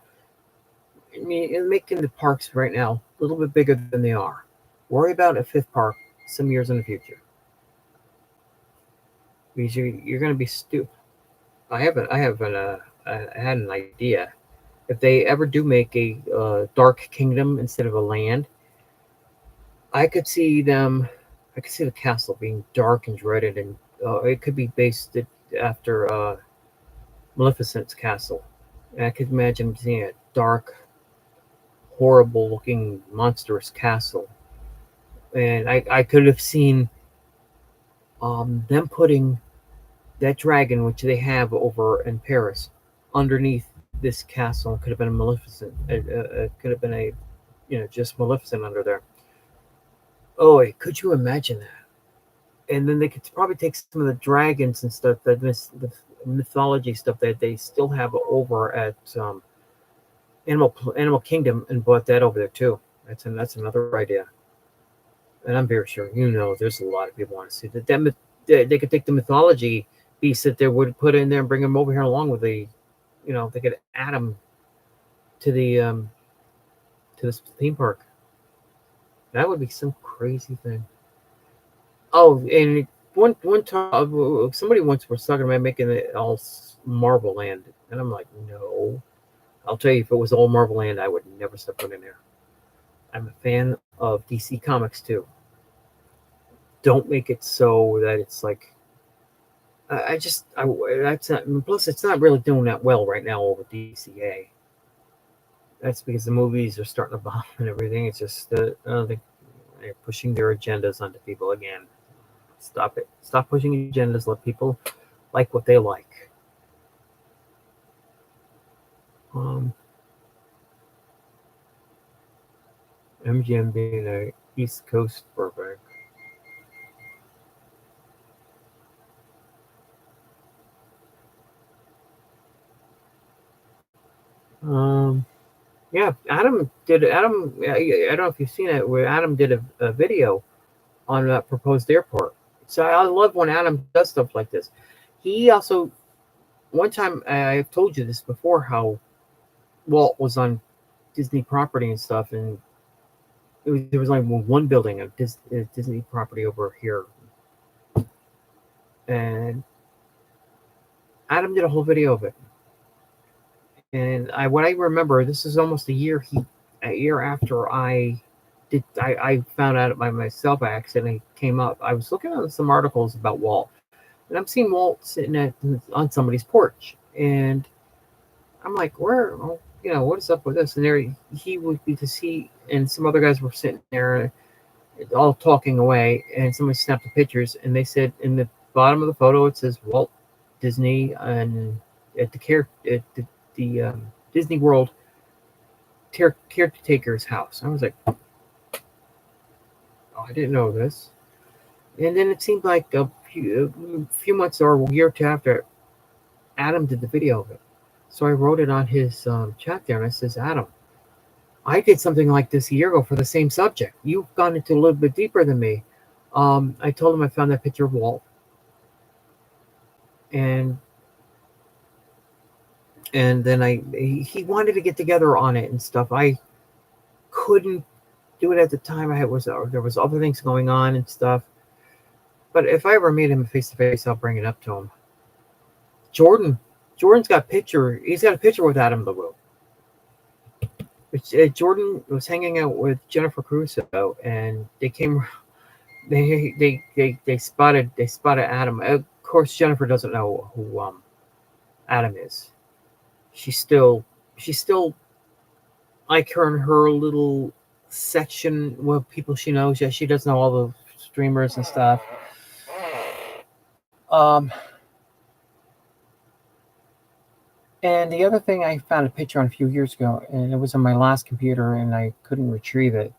I mean, making the parks right now a little bit bigger than they are. Worry about a fifth park some years in the future, because you're going to be stupid. I had an idea. If they ever do make a Dark Kingdom instead of a land, I could see them. I could see the castle being dark and dreaded, and it could be based after Maleficent's castle. And I could imagine seeing a dark, horrible-looking, monstrous castle. And I could have seen them putting that dragon, which they have over in Paris, underneath this castle. Could have been a Maleficent. It could have been a, just Maleficent under there. Oh, could you imagine that? And then they could probably take some of the dragons and stuff, the mythology stuff that they still have over at Animal Kingdom, and brought that over there too. That's another idea. And I'm very sure there's a lot of people want to see that. They could take the mythology beasts that they would put in there and bring them over here along with they could add them to to this theme park. That would be some crazy thing. Oh, and one time somebody once was talking about making it all Marvel Land, and I'm like, no. I'll tell you, if it was all Marvel Land, I would never step foot in there. I'm a fan of DC Comics too. Don't make it so that it's like that's not. Plus, it's not really doing that well right now over DCA. That's because the movies are starting to bomb and everything. It's just I don't think they're pushing their agendas onto people again. Stop it. Stop pushing agendas. Let people like what they like. MGM being a East Coast Burbank. Yeah, Adam. I don't know if you've seen it, where Adam did a video on that proposed airport. So I love when Adam does stuff like this. He also, one time, I've told you this before, how Walt was on Disney property and stuff, and there was only one building of Disney property over here, and Adam did a whole video of it. And what I remember, this is almost a year after I found out by myself by accident. It came up. I was looking at some articles about Walt, and I'm seeing Walt sitting on somebody's porch, and I'm like, what is up with this? And there he would be to see, and some other guys were sitting there, all talking away, and somebody snapped the pictures, and they said in the bottom of the photo it says Walt Disney, and at the Disney World caretaker's house. I was like, oh, I didn't know this. And then it seemed like a few months or a year or two after, Adam did the video of it. So I wrote it on his chat there, and I says, Adam, I did something like this a year ago for the same subject. You've gone into a little bit deeper than me. I told him I found that picture of Walt, and then he wanted to get together on it and stuff. I couldn't do it at the time. There was other things going on and stuff. But if I ever meet him face to face, I'll bring it up to him. Jordan's got a picture. He's got a picture with Adam LaRue. Jordan was hanging out with Jennifer Caruso, and they came. They spotted Adam. Of course, Jennifer doesn't know who Adam is. She's still like her in her little section with people she knows. Yeah, she doesn't know all the streamers and stuff. And the other thing, I found a picture on a few years ago, and it was on my last computer, and I couldn't retrieve it.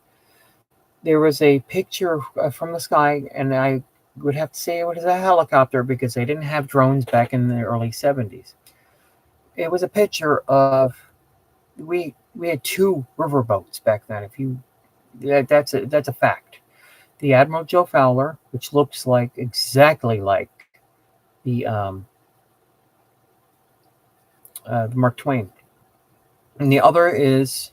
There was a picture from the sky, and I would have to say it was a helicopter because they didn't have drones back in the early 70s. It was a picture of we had two riverboats back then. That's a fact. The Admiral Joe Fowler, which looks like exactly like the Mark Twain, and the other is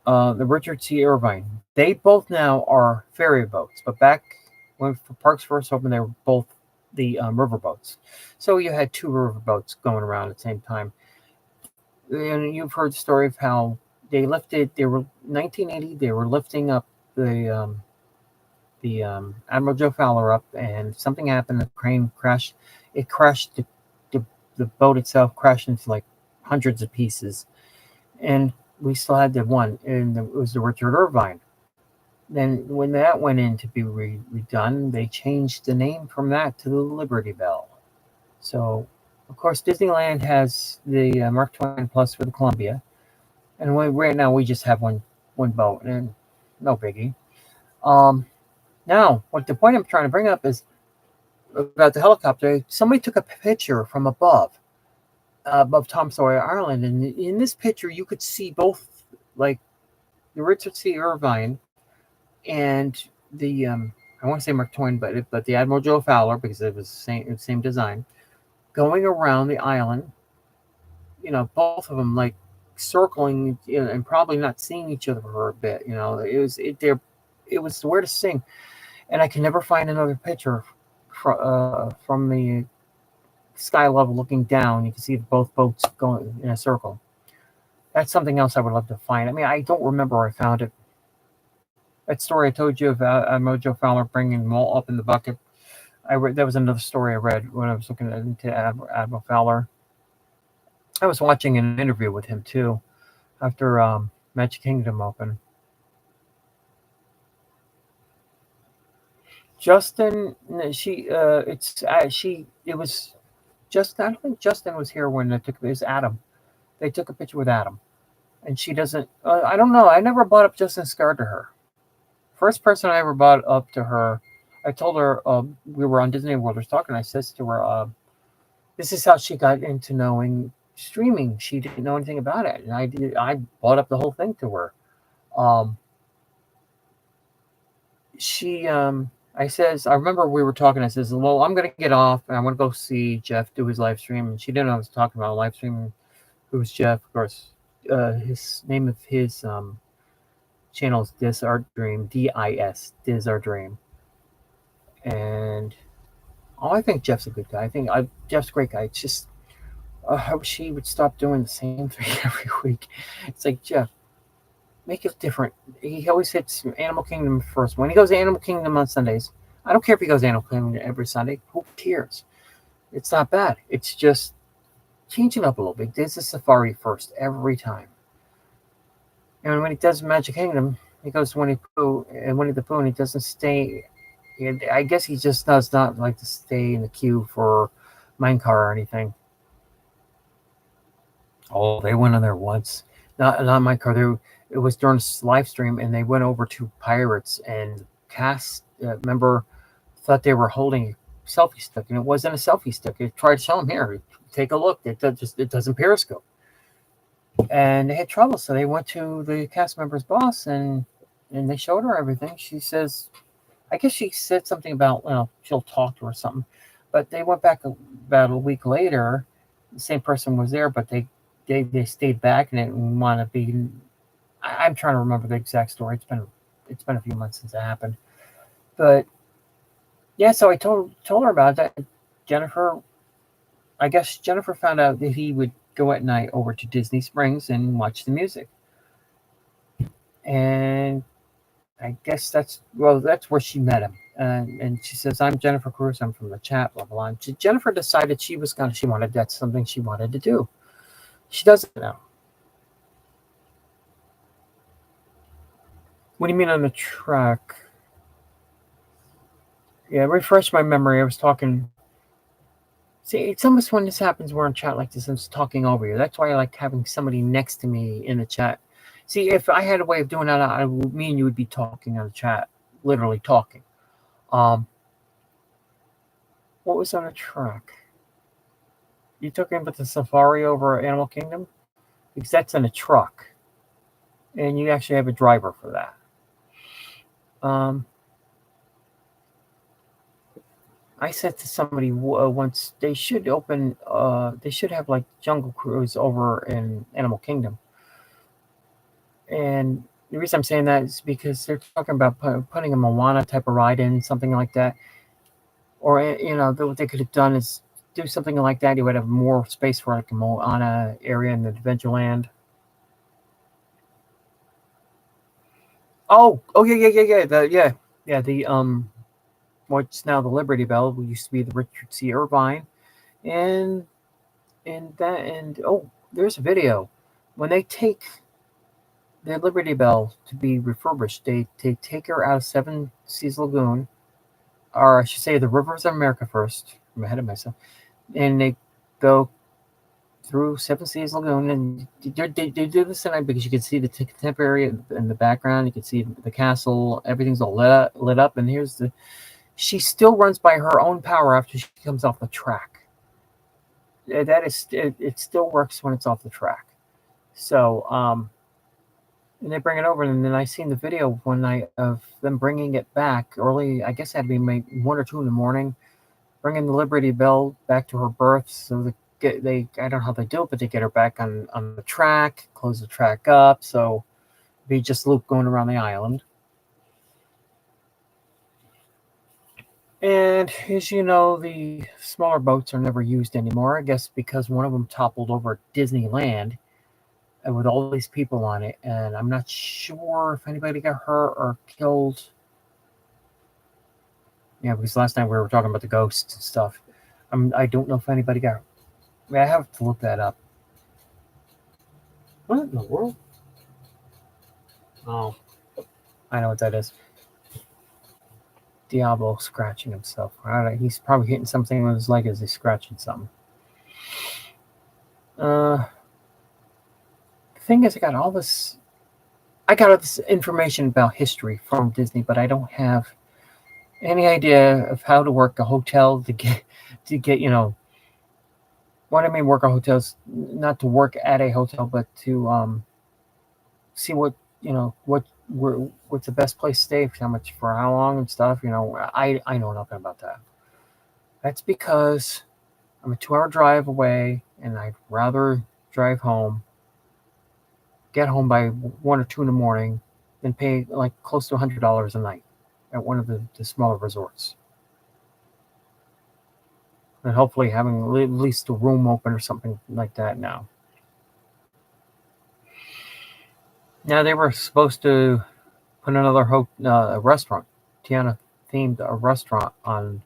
the Richard C. Irvine. They both now are ferry boats, but back when parks first opened, they were both the river boats. So you had two river boats going around at the same time. And you've heard the story of how they lifted. They were 1980. They were lifting up the Admiral Joe Fowler up, and something happened. The crane crashed. It crashed. The boat itself crashed into like hundreds of pieces, and we still had the one, and it was the Richard Irvine. Then when that went in to be redone, they changed the name from that to the Liberty Bell. So, of course, Disneyland has the Mark Twain Plus for the Columbia, and right now we just have one boat, and no biggie. Um, Now, what the point I'm trying to bring up is about the helicopter. Somebody took a picture from above Tom Sawyer Island, and in this picture you could see both, like the Richard C. Irvine and the I want to say Mark Twain, but the Admiral Joe Fowler, because it was the same design, going around the island. Both of them like circling, and probably not seeing each other for a bit. It was the weirdest thing, and I can never find another picture from the sky level looking down. You can see both boats going in a circle. That's something else I would love to find. I mean, I don't remember where I found it. That story I told you about Mojo Fowler bringing Walt up in the bucket. That was another story I read when I was looking into Admiral Fowler. I was watching an interview with him too after Magic Kingdom opened. Justin, it was Justin. I don't think Justin was here when it was Adam. They took a picture with Adam, and she doesn't. I don't know. I never brought up Justin Scar to her. First person I ever brought up to her, I told her we were on Disney World. I was talking. I says to her, "This is how she got into knowing streaming. She didn't know anything about it, and I brought up the whole thing to her. She I remember we were talking. I says, "Well, I'm going to get off and I'm going to go see Jeff do his live stream." And she didn't know I was talking about live streaming. Who's Jeff? Of course, his name of his channel is Diz Art Dream, Diz Art Dream. And I think Jeff's a good guy. Jeff's a great guy. It's just I wish he would stop doing the same thing every week. It's like, Jeff, make it different. He always hits Animal Kingdom first. When he goes to Animal Kingdom on Sundays, I don't care if he goes to Animal Kingdom every Sunday. Who cares? It's not bad. It's just changing up a little bit. This is Safari first every time. And when he does Magic Kingdom, he goes to Winnie the Pooh, and he doesn't stay. I guess he just does not like to stay in the queue for Minecart or anything. Oh, they went on there once. Not Minecart. It was during a live stream, and they went over to Pirates, and cast member thought they were holding a selfie stick, and it wasn't a selfie stick. They tried to show them, here, take a look. It doesn't periscope. And they had trouble, so they went to the cast member's boss, and they showed her everything. She says, I guess she said something about, she'll talk to her or something. But they went back about a week later. The same person was there, but they stayed back and didn't want to be. I'm trying to remember the exact story. It's been a few months since it happened. But yeah, so I told her about that. I guess Jennifer found out that he would go at night over to Disney Springs and watch the music. And I guess that's where she met him. And she says, "I'm Jennifer Cruz. I'm from the chat, blah, blah, blah." And Jennifer decided that's something she wanted to do. She does it now. What do you mean on the track? Yeah, refresh my memory. I was talking. See, it's almost when this happens, we're in chat like this, I'm just talking over you. That's why I like having somebody next to me in the chat. See, if I had a way of doing that, me and you would be talking on the chat, literally talking. What was on the track? You talking about the Safari over Animal Kingdom? Because that's in a truck. And you actually have a driver for that. I said to somebody once, they should open, they should have like Jungle Cruise over in Animal Kingdom. And The reason I'm saying that is because they're talking about putting a Moana type of ride in, something like that. Or, what they could have done is do something like that. You would have more space for like a Moana area in the Adventureland. Oh, yeah. The what's now the Liberty Bell, we used to be the Richard C. Irvine, and there's a video when they take the Liberty Bell to be refurbished. They take her out of Seven Seas Lagoon, or I should say, the Rivers of America first. I'm ahead of myself, and they go through Seven Seas Lagoon, and they do this tonight because you can see the contemporary in the background. You can see the castle. Everything's all lit up, and she still runs by her own power after she comes off the track. It still works when it's off the track. So, and they bring it over, and then I seen the video one night of them bringing it back early. I guess it had to be maybe 1 or 2 in the morning, bringing the Liberty Bell back to her berth. So I don't know how they do it, but they get her back on the track, close the track up, so be just loop going around the island. And as you know, the smaller boats are never used anymore. I guess because one of them toppled over at Disneyland, and with all these people on it, and I'm not sure if anybody got hurt or killed. Yeah, because last night we were talking about the ghosts and stuff. I don't know if anybody got. I have to look that up. What in the world? Oh, I know what that is. Diablo scratching himself. He's probably hitting something with his leg as he's scratching something. The thing is, I got all this information about history from Disney, but I don't have any idea of how to work a hotel to get what I mean work a hotel is not to work at a hotel, but to see what's the best place to stay, for how long and stuff. I know nothing about that. That's because I'm a 2-hour drive away, and I'd rather drive home, get home by 1 or 2 in the morning, than pay like close to $100 a night at one of the smaller resorts. And hopefully having at least a room open or something like that now. Now they were supposed to put another restaurant, Tiana themed a restaurant on.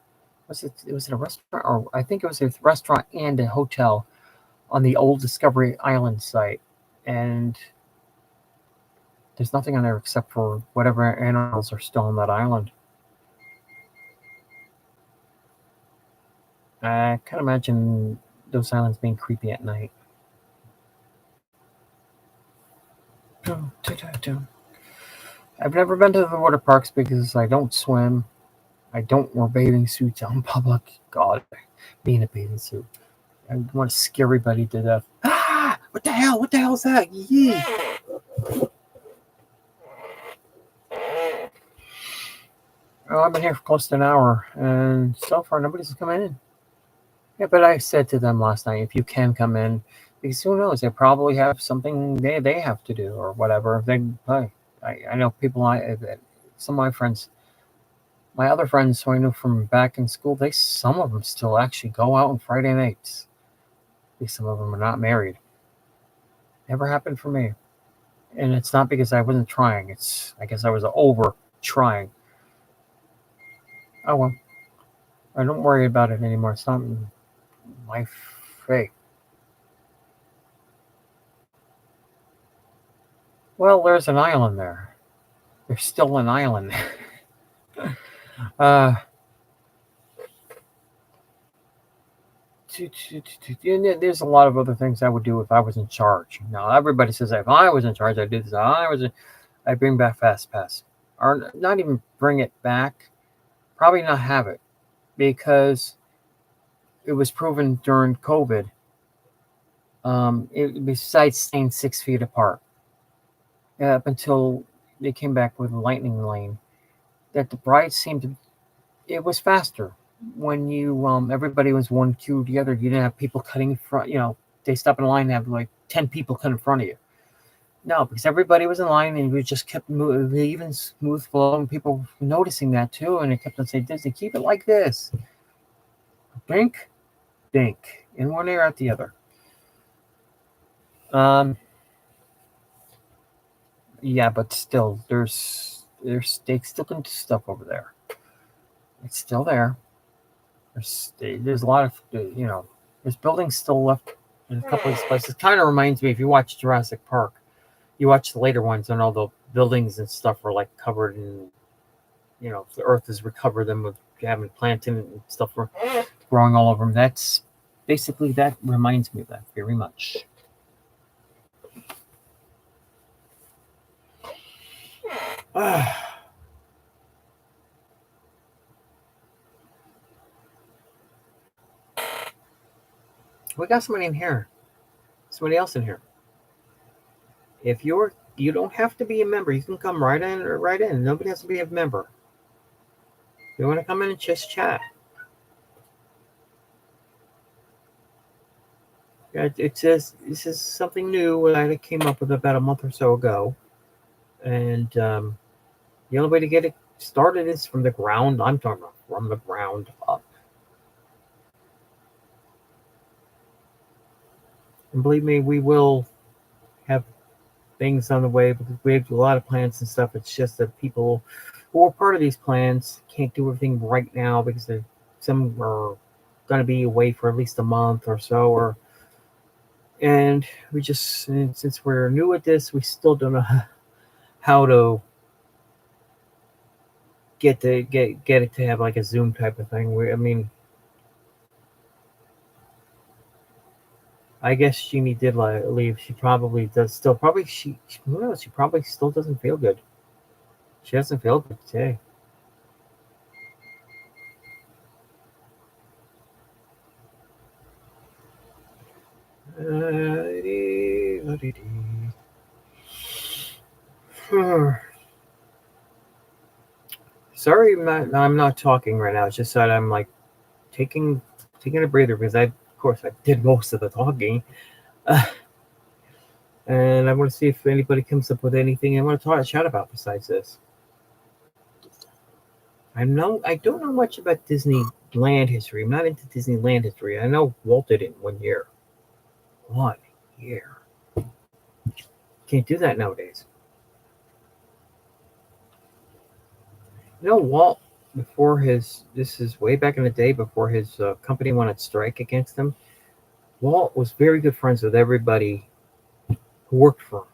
Was it a restaurant, or I think it was a restaurant and a hotel on the old Discovery Island site, and there's nothing on there except for whatever animals are still on that island. I can't imagine those islands being creepy at night. I've never been to the water parks because I don't swim. I don't wear bathing suits out in public. God, be in a bathing suit. I want to scare everybody to death. Ah! What the hell? What the hell is that? Yee! Oh, I've been here for close to an hour, and so far nobody's coming in. Yeah, but I said to them last night, if you can come in, because who knows, they probably have something they have to do or whatever. I know people, some of my friends, my other friends who I knew from back in school, some of them still actually go out on Friday nights. Some of them are not married. Never happened for me. And it's not because I wasn't trying. I guess I was over trying. Oh well. I don't worry about it anymore. It's not my fate. Well, there's an island there. There's still an island there. There's a lot of other things I would do if I was in charge. Now, everybody says if I was in charge, I'd do this. I'd bring back Fast Pass. Or not even bring it back. Probably not have it. Because it was proven during COVID, besides staying 6 feet apart, up until they came back with a lightning lane, that the rides seemed to, it was faster when you everybody was one queue together. You didn't have people cutting in front. They stop in line and have like 10 people cut in front of you. No, because everybody was in line and we just kept moving, even smooth flow, and people noticing that too. And it kept on saying, Disney, keep it like this. Blink, dink, in one ear out the other. Yeah, but still, they still can do stuff over there. It's still there. There's a lot of there's buildings still left in a couple of these places. Kind of reminds me if you watch Jurassic Park, you watch the later ones and all the buildings and stuff are like covered in the earth has recovered them with having planting and stuff growing all over them. That's basically that reminds me of that very much. We got somebody in here. Somebody else in here. If you don't have to be a member. You can come right in or right in. Nobody has to be a member. You want to come in and just chat. Yeah, it says this is something new that I came up with about a month or so ago, and the only way to get it started is from the ground. I'm talking about from the ground up. And believe me, we will have things on the way because we have a lot of plans and stuff. It's just that people who are part of these plans can't do everything right now because some are going to be away for at least a month or so, and we just since we're new at this, we still don't know how to get it to have like a Zoom type of thing. I guess Jeannie did leave. She probably does still. Probably who knows? She probably still doesn't feel good. She doesn't feel good today. Sorry, I'm not talking right now. It's just that I'm like taking a breather because of course, I did most of the talking. And I want to see if anybody comes up with anything I want to chat about besides this. I don't know much about Disneyland history. I'm not into Disneyland history. I know Walt did it in 1 year. 1 year. Can't do that nowadays. Walt, this is way back in the day before his company went on strike against him. Walt was very good friends with everybody who worked for him.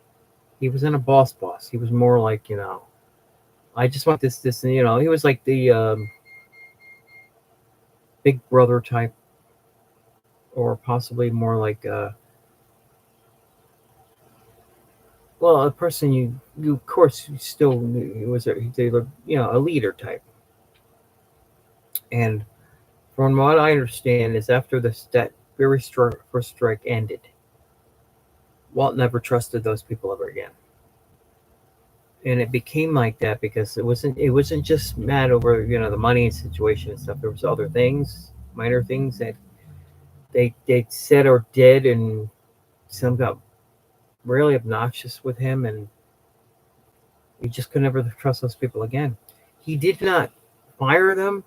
He wasn't a boss. He was more like, I just want this, and he was like the big brother type, or possibly more like a person you of course you still knew he was a leader type. And from what I understand is after that very first strike ended, Walt never trusted those people ever again. And it became like that because it wasn't just mad over the money situation and stuff. There was other things, minor things that they said or did, and some got really obnoxious with him, and you just could never trust those people again. He did not fire them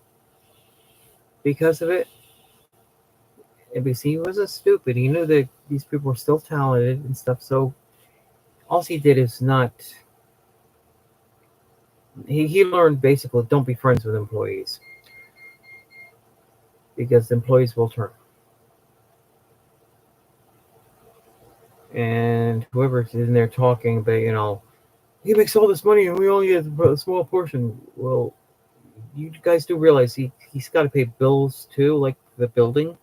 because of it, and because he wasn't stupid. He knew that these people were still talented and stuff. So all he did is not. He learned basically don't be friends with employees because employees will turn. And whoever's in there talking, but he makes all this money and we only get a small portion. Well, you guys do realize he's got to pay bills too, like the building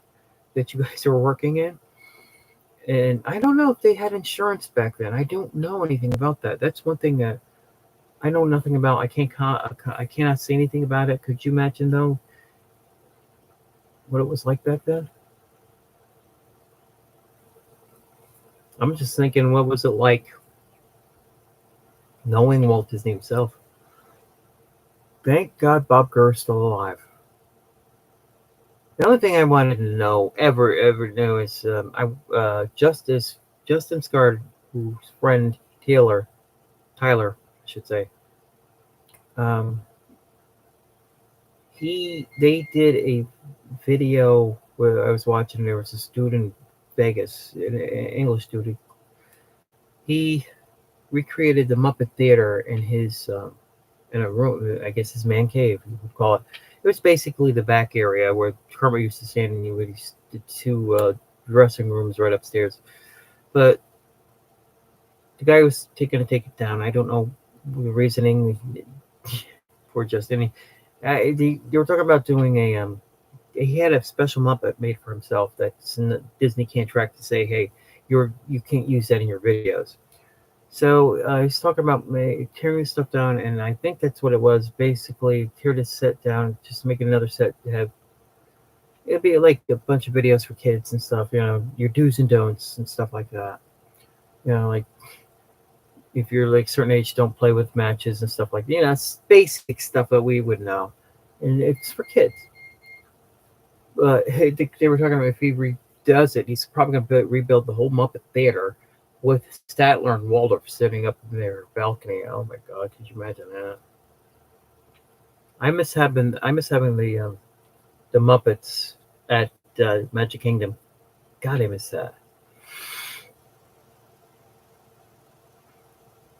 that you guys are working in. And I don't know if they had insurance back then. I don't know anything about that. That's one thing that I know nothing about. I cannot say anything about it. Could you imagine though what it was like back then? I'm just thinking, what was it like knowing Walt Disney himself? Thank God Bob Gurr is still alive. The only thing I wanted to know, ever knew, is Justin Scard, whose friend Tyler, I should say. They did a video where I was watching. There was a student in Vegas, an English student. He recreated the Muppet Theater in his in a room. I guess his man cave, you would call it. It was basically the back area where Kermit used to stand, and you would the two dressing rooms right upstairs. But the guy was taking to take it down. I don't know the reasoning for Justin. They were talking about doing a he had a special Muppet made for himself that Disney can't track to say, hey, you can't use that in your videos. So he's talking about tearing this stuff down, and I think that's what it was. Basically, tear this set down, just make another set to have. It'd be like a bunch of videos for kids and stuff, your do's and don'ts and stuff like that. Like if you're like certain age, don't play with matches and stuff like that. It's basic stuff that we would know, and it's for kids. But they were talking about if he redoes it, he's probably going to rebuild the whole Muppet Theater with Statler and Waldorf sitting up in their balcony. Oh my God, could you imagine that? I miss having the Muppets at Magic Kingdom. God, I miss that.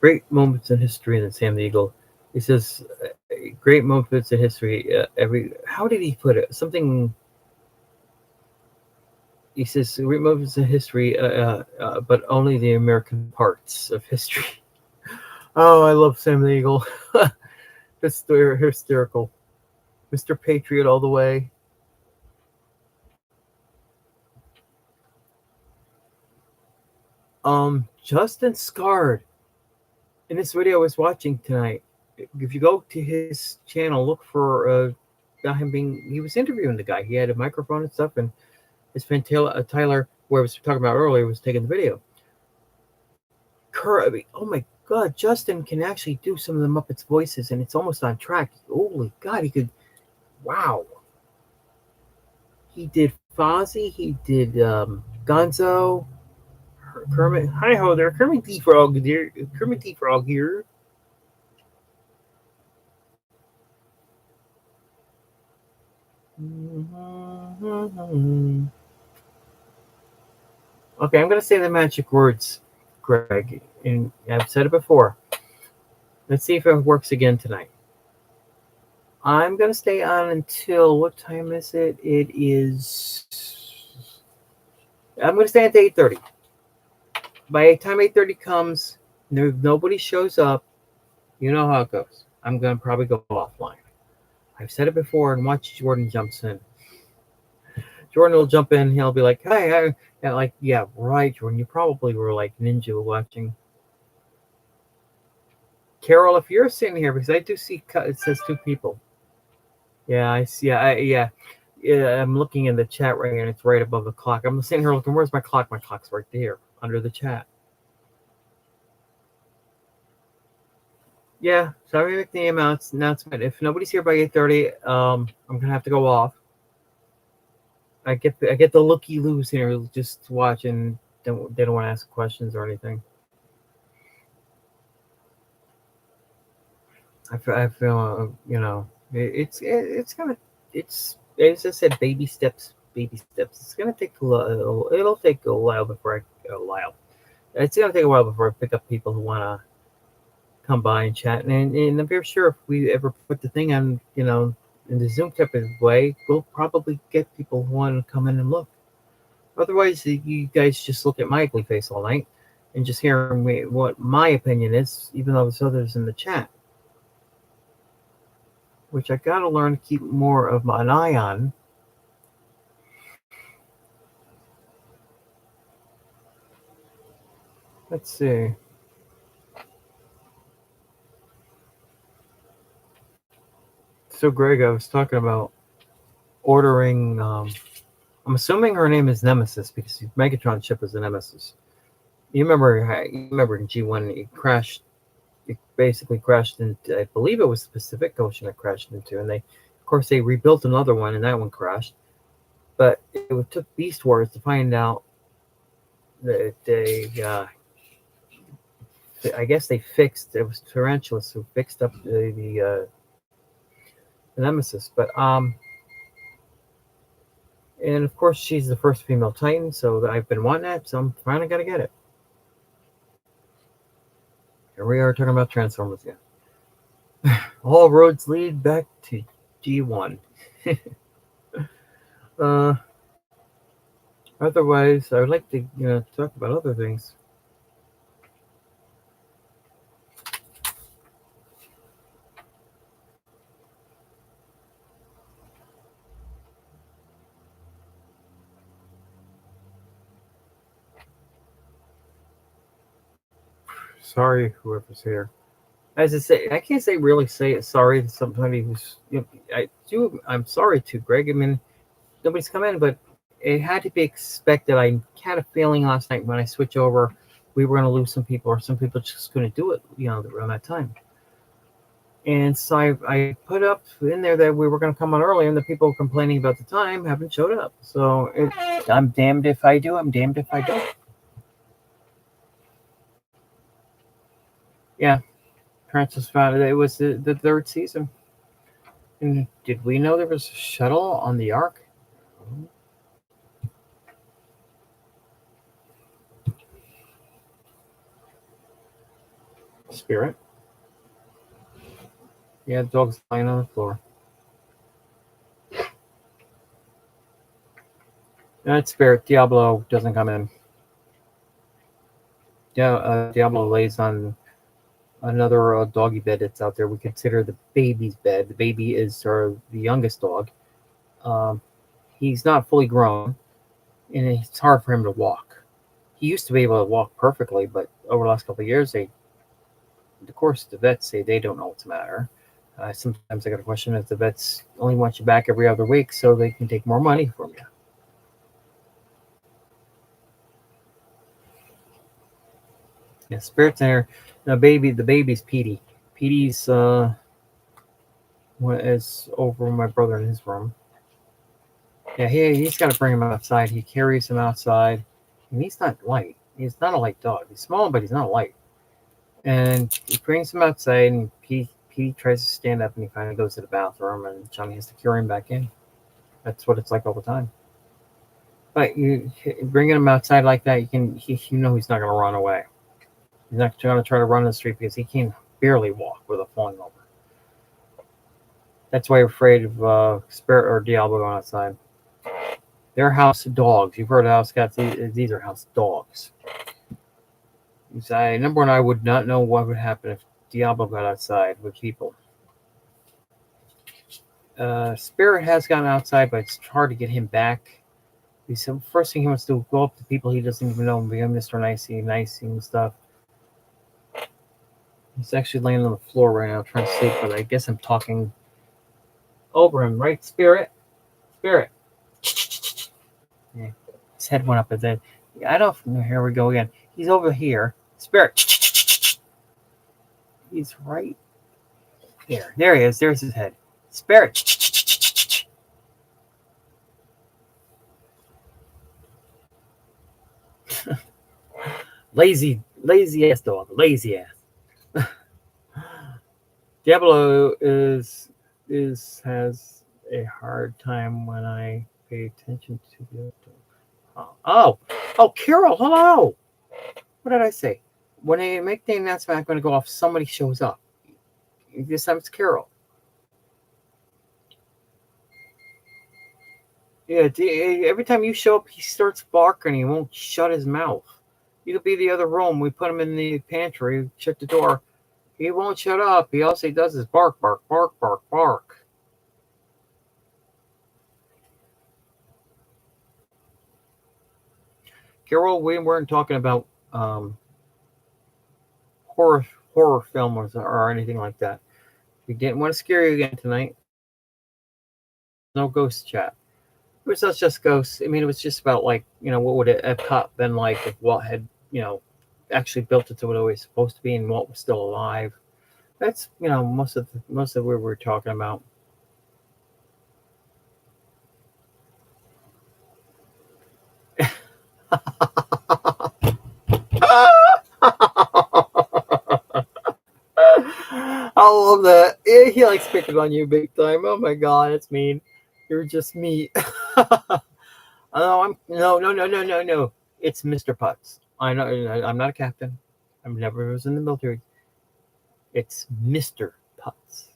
Great moments in history, and then Sam the Eagle. He says, great moments in history. How did he put it? Something. He says, great moments in history, but only the American parts of history. Oh, I love Sam the Eagle. That's hysterical. Mr. Patriot all the way. Justin Scarred. In this video I was watching tonight, if you go to his channel, look for he was interviewing the guy. He had a microphone and stuff, and his friend Tyler, who I was talking about earlier, was taking the video. Oh my God, Justin can actually do some of the Muppets voices, and it's almost on track. Holy God, he could. Wow. He did Fozzie. He did Gonzo. Kermit. Hi ho there, Kermit the Frog here. Kermit the Frog here. Okay, I'm gonna say the magic words, Greg, and I've said it before. Let's see if it works again tonight. I'm gonna stay on until what time is it? It is. I'm gonna stay until 8:30. By the time 8:30 comes, nobody shows up. You know how it goes. I'm gonna probably go offline. I've said it before, and watch Jordan jumps in. Jordan will jump in. He'll be like, "Hey," and like, "Yeah, right, Jordan. You probably were like ninja watching." Carol, if you're sitting here, because I do see it says 2 people. Yeah, I see. Yeah. I'm looking in the chat right here, and it's right above the clock. I'm sitting here looking. Where's my clock? My clock's right there under the chat. Yeah, so I'm making the announcement. If nobody's here by 8:30, I'm gonna have to go off. I get the looky-loos here just watching. They don't want to ask questions or anything. I feel it's as I said, baby steps. It's gonna take it'll take a while before It's gonna take a while before I pick up people who wanna come by and chat, and I'm very sure if we ever put the thing on, in the Zoom type of way, we'll probably get people who want to come in and look. Otherwise, you guys just look at my ugly face all night and just hear what my opinion is, even though there's others in the chat, which I gotta learn to keep more of an eye on. Let's see. So, Greg, I was talking about ordering. I'm assuming her name is Nemesis because Megatron chip is a Nemesis. You remember in G1 it crashed. It basically crashed into, I believe it was the Pacific Ocean it crashed into, and of course they rebuilt another one, and that one crashed. But it took Beast Wars to find out that they I guess they fixed. It was Tarantulas who fixed up the Nemesis, but and of course she's the first female Titan, so I've been wanting that, so I'm finally gonna get it. Here we are talking about Transformers again. All roads lead back to G1. Otherwise, I would like to talk about other things. Sorry, whoever's here. As I say, I can't really say sorry to somebody who's. I'm sorry to Greg. I mean, nobody's come in, but it had to be expected. I had a feeling last night when I switch over, we were going to lose some people, or some people just couldn't do it, around that time. And so I put up in there that we were going to come on early, and the people complaining about the time haven't showed up. So I'm damned if I do. I'm damned if I don't. Yeah, Francis found it. It was the third season. And did we know there was a shuttle on the Ark? Spirit. Yeah, the dog's lying on the floor. That's Spirit. Diablo doesn't come in. Yeah, Diablo lays on another doggy bed that's out there. We consider the baby's bed. The baby is the youngest dog. He's not fully grown, and it's hard for him to walk. He used to be able to walk perfectly, but over the last couple of years, of course, the vets say they don't know what's the matter. Sometimes I got a question if the vets only want you back every other week so they can take more money from you. Yeah, Spirit's in there. Now, the baby's Petey. Petey's is over my brother in his room. Yeah, he's got to bring him outside. He carries him outside, and he's not light. He's not a light dog. He's small, but he's not light. And he brings him outside, and Petey tries to stand up, and he finally goes to the bathroom, and Johnny has to carry him back in. That's what it's like all the time. But you bringing him outside like that, he's not going to run away. He's not going to try to run in the street because he can barely walk with a falling over. That's why you're afraid of Spirit or Diablo going outside. They're house dogs. You've heard of house cats. These are house dogs. Number one, I would not know what would happen if Diablo got outside with people. Spirit has gone outside, but it's hard to get him back. The first thing he wants to do is go up to people he doesn't even know and be Mr. Nicey and stuff. He's actually laying on the floor right now trying to sleep, but I guess I'm talking over him, right? Spirit? Spirit. Yeah. His head went up at that. I don't know. Here we go again. He's over here. Spirit. He's right there. There he is. There's his head. Spirit. Lazy ass dog. Lazy ass. Diablo has a hard time when I pay attention to the oh, Carol, hello. What did I say? When I make the announcement I'm going to go off, somebody shows up. This time it's Carol. Yeah, every time you show up, he starts barking. He won't shut his mouth. You could be the other room. We put him in the pantry, shut the door. He won't shut up. All he does is bark, bark, bark, bark, bark. Carol, we weren't talking about horror films or anything like that. We didn't want to scare you again tonight. No ghost chat. It was not just ghosts. I mean, it was just about what would Epcot been like if Walt had actually built it to what it was supposed to be and Walt was still alive. That's most of what we were talking about. he likes picking on you big time. Oh my god, it's mean. You're just meat. No. It's Mr. Putz. I know I'm not a captain. I never was in the military. It's Mr. Putz.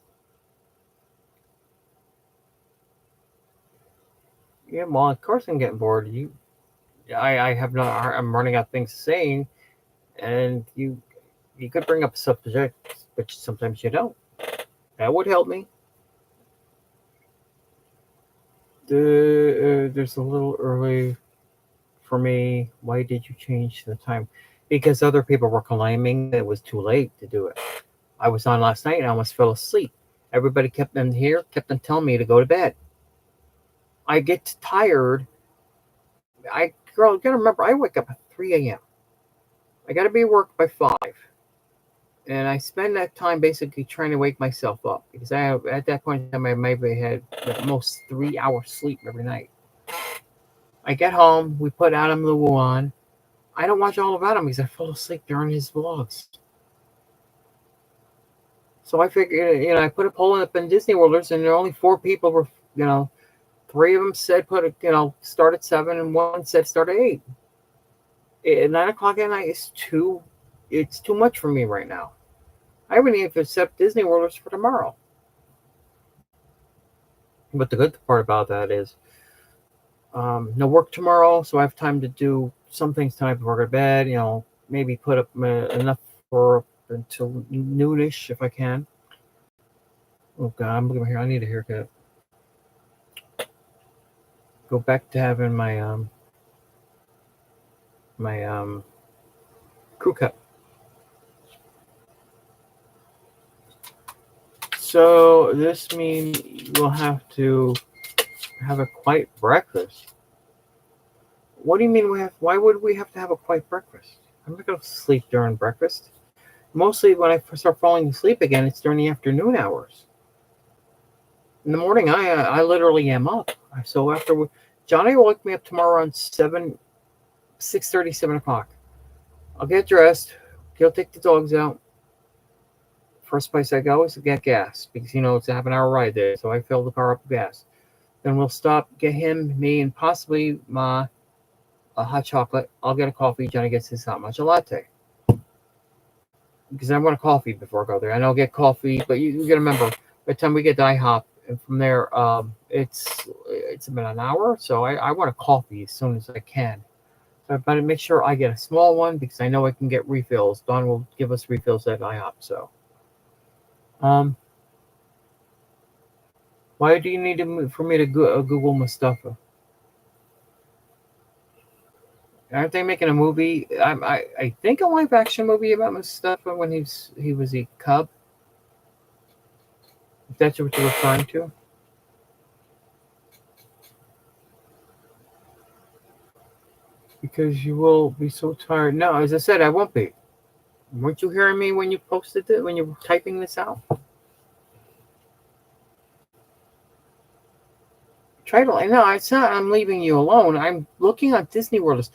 Yeah, well, of course I'm getting bored. I have no. I'm running out of things to say, and you could bring up a subject, but sometimes you don't. That would help me. There's a little early for me. Why did you change the time? Because other people were claiming that it was too late to do it. I was on last night and I almost fell asleep. Everybody kept on telling me to go to bed. I get tired. Girl, you gotta remember, I wake up at 3 a.m. I gotta be at work by 5. And I spend that time basically trying to wake myself up because at that point in time, I maybe had at most 3 hours sleep every night. I get home, we put Adam Lewu on. I don't watch all of Adam because I fall asleep during his vlogs. So I figured, I put a poll up in Disney Worlders, and there are only 4 people were, 3 of them said start at 7, and 1 said start at 8. At 9 o'clock at night is it's too much for me right now. I wouldn't even accept Disney Worlders for tomorrow. But the good part about that is no work tomorrow, so I have time to do some things tonight before I go to bed. Maybe put up enough for until noonish if I can. Oh God, I'm looking at my hair. I need a haircut. Go back to having my crew cut. So this means we'll have to have a quiet breakfast. What do you mean why would we have to have a quiet breakfast? I'm not going to sleep during breakfast. Mostly when I start falling asleep again, it's during the afternoon hours. In the morning, I literally am up. So after Johnny will wake me up tomorrow around 6:30, 7 o'clock. I'll get dressed. He'll take the dogs out. First place I go is to get gas because it's a half-an-hour ride there. So I fill the car up with gas. Then we'll stop, get him, me, and possibly a hot chocolate. I'll get a coffee. Johnny gets his hot matcha latte. Because I want a coffee before I go there. And I'll get coffee, but you got to remember, by the time we get to IHOP, and from there, it's about an hour. So I want a coffee as soon as I can. So I better make sure I get a small one because I know I can get refills. Don will give us refills at IHOP. So, why do you need for me to Google Mustafa? Aren't they making a movie? I think a live action movie about Mustafa when he was a cub. If that's what you're referring to. Because you will be so tired. No, as I said, I won't be. Weren't you hearing me when you posted it, when you were typing this out? No, it's not. I'm leaving you alone. I'm looking at Disney World.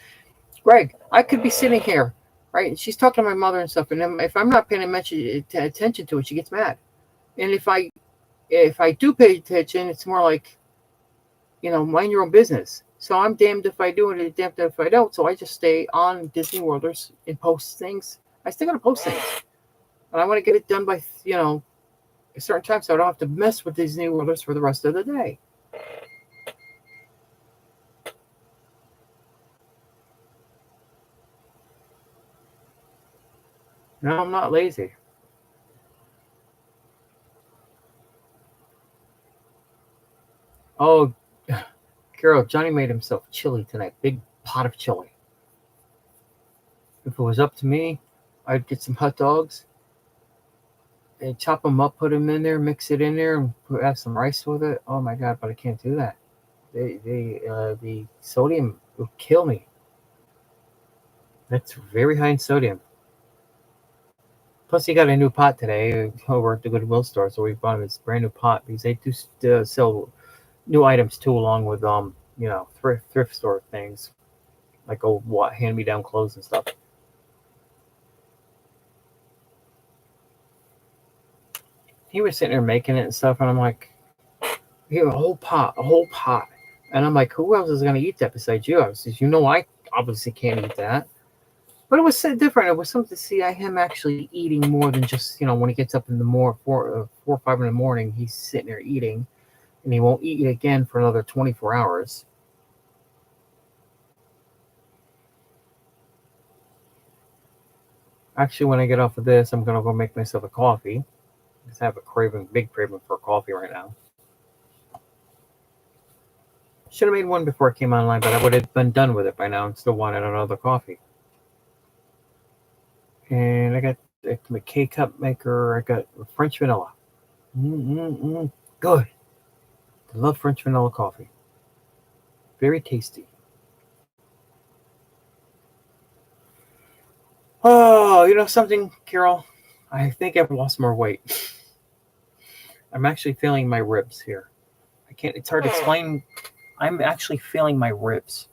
Greg, I could be sitting here, right? And she's talking to my mother and stuff. And if I'm not paying attention to it, she gets mad. And if I do pay attention, it's more like, mind your own business. So I'm damned if I do and damned if I don't. So I just stay on Disney Worlders and post things. I still gotta post things, and I want to get it done by a certain time, so I don't have to mess with Disney Worlders for the rest of the day. No, I'm not lazy. Oh, Carol, Johnny made himself chili tonight. Big pot of chili. If it was up to me, I'd get some hot dogs and chop them up, put them in there, mix it in there, and have some rice with it. Oh my God, but I can't do that. The sodium will kill me. That's very high in sodium. Plus, he got a new pot today over at the Goodwill store, so we bought him this brand new pot because they do sell new items too, along with thrift store things like old hand-me-down clothes and stuff. he was sitting there making it and stuff, and I'm like, here, a whole pot. And I'm like, who else is going to eat that besides you? I says, I obviously can't eat that. But it was so different. It was something to see him actually eating more than just, when he gets up in the 4 or 5 in the morning, he's sitting there eating, and he won't eat again for another 24 hours. Actually, when I get off of this, I'm going to go make myself a coffee. Because I have a big craving for coffee right now. Should have made one before it came online, but I would have been done with it by now and still wanted another coffee. And I got my K-cup maker. I got French vanilla. Good. I love French vanilla coffee. Very tasty. Oh, you know something, Carol? I think I've lost more weight. I'm actually feeling my ribs here. It's hard to explain. I'm actually feeling my ribs.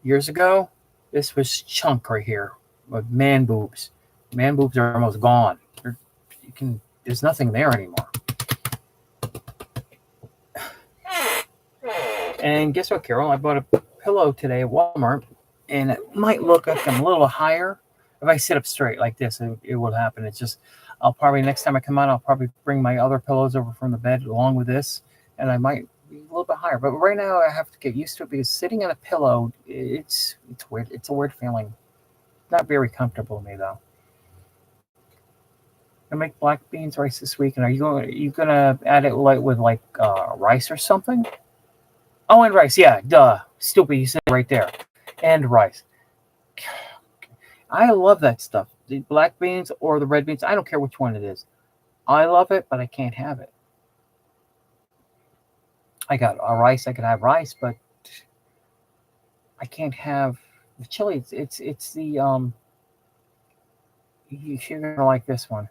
Years ago, this was chunk right here with man boobs. Man boobs are almost gone. There's nothing there anymore. And guess what, Carol? I bought a pillow today at Walmart, and it might look like I'm a little higher. If I sit up straight like this, it will happen. It's just, I'll probably, next time I come out, I'll probably bring my other pillows over from the bed along with this, and I might be a little bit higher. But right now, I have to get used to it because sitting on a pillow, it's weird. It's a weird feeling. Not very comfortable to me, though. I make black beans rice this week, and are you gonna add it with rice or something? Oh, and rice, yeah, duh. Stupid, you said it right there. And rice. I love that stuff. The black beans or the red beans, I don't care which one it is. I love it, but I can't have it. I got a rice, I can have rice, but I can't have the chili. It's the you're gonna like this one.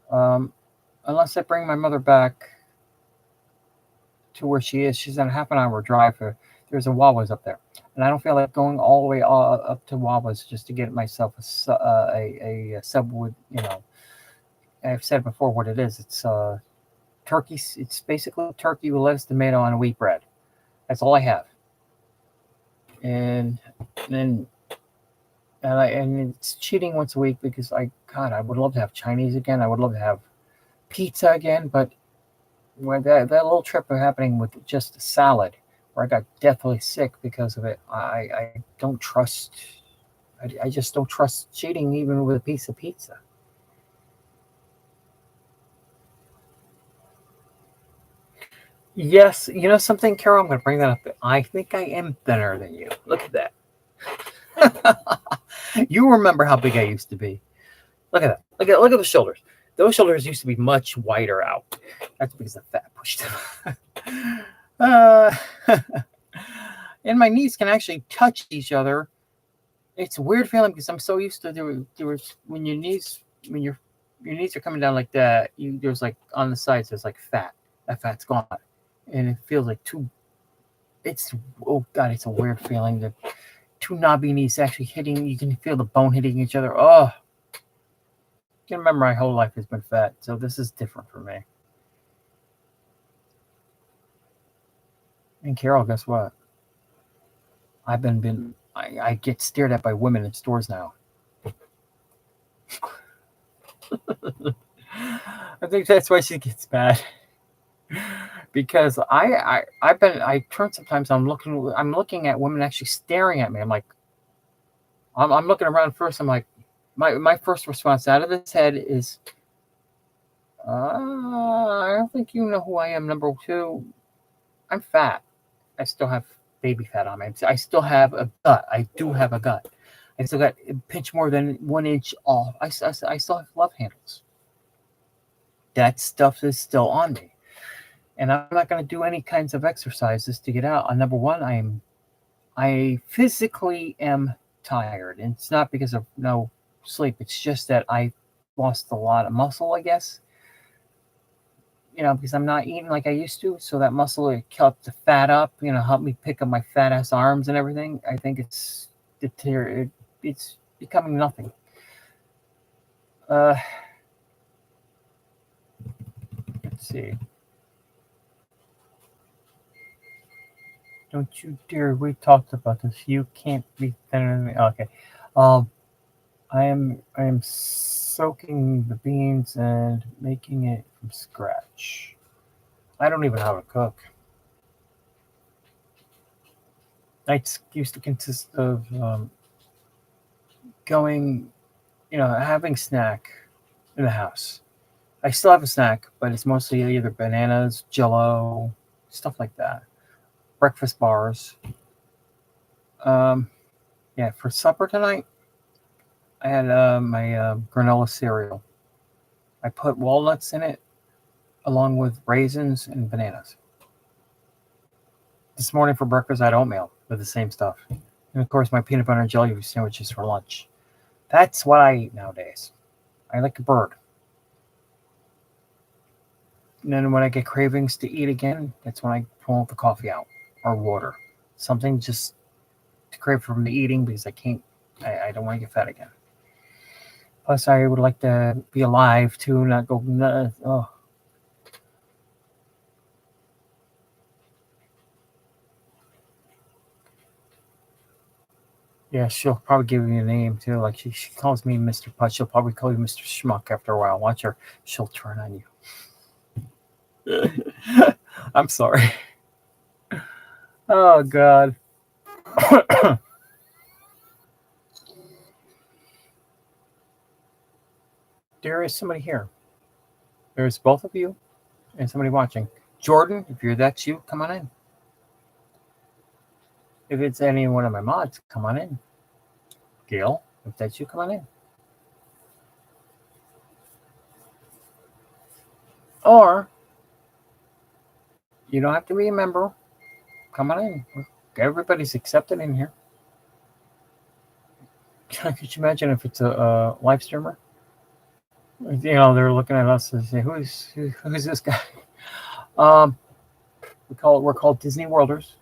Unless I bring my mother back to where she is. She's in a half an hour drive. There's a Wawa's up there, and I don't feel like going all the way up to Wawa's just to get myself a Subwood. I've said before what it is. It's turkey. It's basically turkey with lettuce, tomato, on a wheat bread. That's all I have. And it's cheating once a week because I would love to have Chinese again. I would love to have pizza again, but when that little trip happening with just a salad, where I got deathly sick because of it, I don't trust. I just don't trust cheating even with a piece of pizza. Yes, you know something, Carol? I'm going to bring that up. I think I am thinner than you. Look at that. You remember how big I used to be. Look at that. Look at the shoulders. Those shoulders used to be much wider out. That's because the fat pushed them. And my knees can actually touch each other. It's a weird feeling because I'm so used to when your knees are coming down like that. There's like on the sides there's like fat. That fat's gone, and it feels like it's a weird feeling. The two knobby knees actually hitting. You can feel the bone hitting each other. Oh. I can remember my whole life has been fat, so this is different for me. And Carol, guess what? I get stared at by women in stores now. I think that's why she gets mad. Because I turn sometimes. I'm looking at women actually staring at me. I'm like, I'm looking around first. I'm like, my first response out of his head is, I don't think you know who I am. Number two, I'm fat. I still have baby fat on me. I still have a gut. I do have a gut. I still got a pinch more than 1 inch off. I still have love handles. That stuff is still on me. And I'm not going to do any kinds of exercises to get out. Number one, I physically am tired. And it's not because of no sleep. It's just that I lost a lot of muscle, I guess. Because I'm not eating like I used to. So that muscle, it kept the fat up, helped me pick up my fat ass arms and everything. I think it's becoming nothing. see. Don't you dare! We talked about this. You can't be thinner than me. Okay. Um, I am soaking the beans and making it from scratch. I don't even know how to cook. Nights used to consist of going, having snack in the house. I still have a snack, but it's mostly either bananas, Jello, stuff like that. Breakfast bars. Um, yeah, for supper tonight, I had my granola cereal. I put walnuts in it along with raisins and bananas. This morning for breakfast, I had oatmeal with the same stuff. And of course, my peanut butter and jelly sandwiches for lunch. That's what I eat nowadays. I like a bird. And then when I get cravings to eat again, that's when I pull the coffee out or water. Something just to crave from the eating because I don't want to get fat again. Plus, I would like to be alive too, not go. Oh, yeah, she'll probably give me a name too. Like she calls me Mr. Putt. She'll probably call you Mr. Schmuck after a while. Watch her. She'll turn on you. I'm sorry. Oh, God. There is somebody here. There's both of you and somebody watching. Jordan, if that's you, come on in. If it's any one of my mods, come on in. Gail, if that's you, come on in. Or you don't have to be a member. Come on in. Everybody's accepted in here. Could you imagine if it's a live streamer? They're looking at us and say, "Who's this guy?" Um, we're called Disney Worlders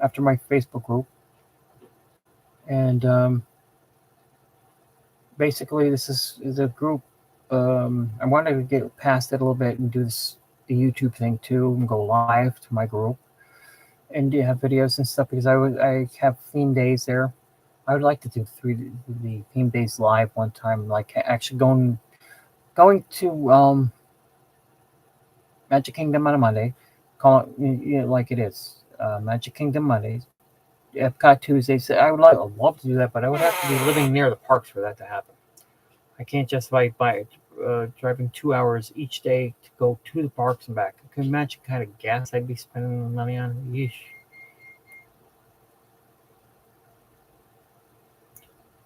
after my Facebook group, and basically this is a group. I wanted to get past it a little bit and do the YouTube thing too, and go live to my group and have videos and stuff because I have theme days there. I would like to do the theme days live one time, like actually going to Magic Kingdom on a Monday, call it like it is, Magic Kingdom Mondays, Epcot Tuesdays. I'd love to do that, but I would have to be living near the parks for that to happen. I can't justify driving 2 hours each day to go to the parks and back. I can imagine kind of gas I'd be spending money on. Yeesh.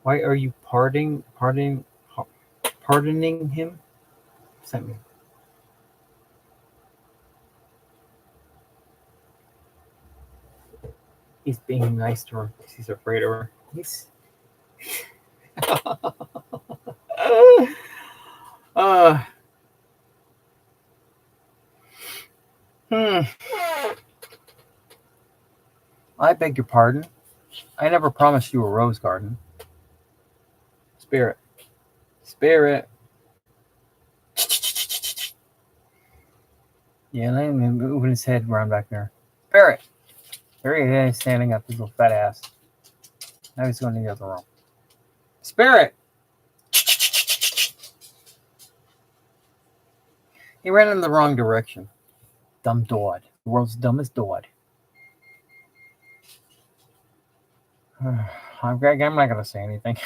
Why are you pardoning him? What's that mean? He's being nice to her because he's afraid of her. He's uh, hmm. I beg your pardon. I never promised you a rose garden. Spirit. Yeah, let him moving his head around back there. Spirit. There he is standing up, his little fat ass. Now he's going to the other room. Spirit. He ran in the wrong direction. Dumb dog. The world's dumbest dog. I'm not going to say anything.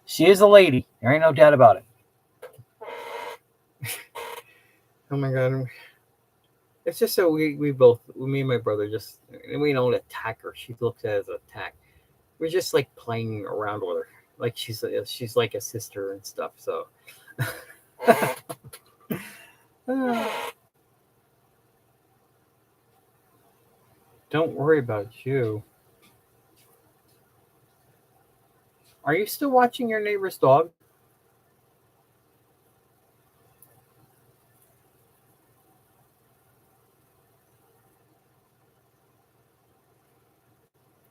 She is a lady. There ain't no doubt about it. Oh my God. It's just so me and my brother we don't attack her. She looks at it as an attack. We're just like playing around with her. Like she's like a sister and stuff. So. Don't worry about you. Are you still watching your neighbor's dog?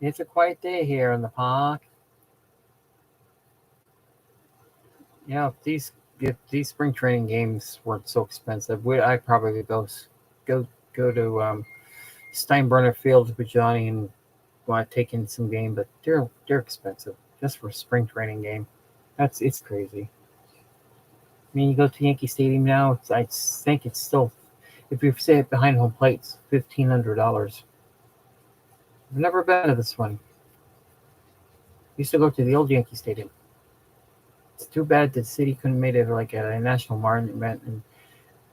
It's a quiet day here in the park. These if these spring training games weren't so expensive, I'd probably go to Steinbrenner Field with Johnny and want to take in some game, but they're expensive just for a spring training game. It's crazy. I mean, you go to Yankee Stadium now. I think it's still, if you say it behind home plate, it's $1,500. I've never been to this one. Used to go to the old Yankee Stadium. It's too bad the city couldn't make it like a national monument and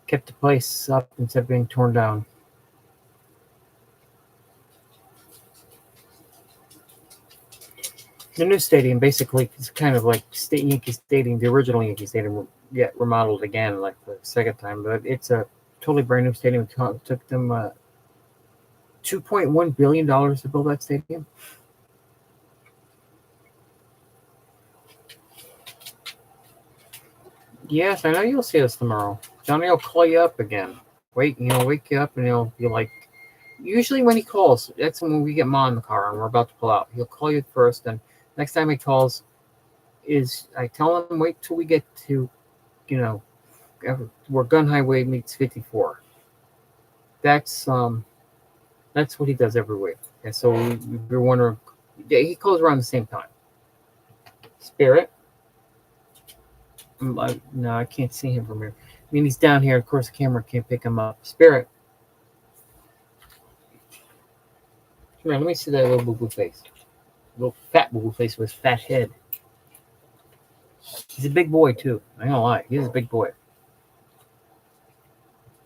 kept the place up instead of being torn down. The new stadium basically is kind of like Yankee Stadium, the original Yankee Stadium, remodeled again like the second time, but it's a totally brand new stadium. It took them $2.1 billion to build that stadium. Yes, I know you'll see us tomorrow. Johnny will call you up again. Wake you up, and he'll be like, usually when he calls, that's when we get Ma in the car and we're about to pull out. He'll call you first, and next time he calls, I tell him wait till we get to, where Gun Highway meets 54. That's what he does every week. And so you're wondering, he calls around the same time. Spirit. No, I can't see him from here. I mean, he's down here. Of course, the camera can't pick him up. Spirit. Come here, let me see that little boo-boo face. Little fat boo-boo face with his fat head. He's a big boy, too. I ain't gonna lie. He's a big boy.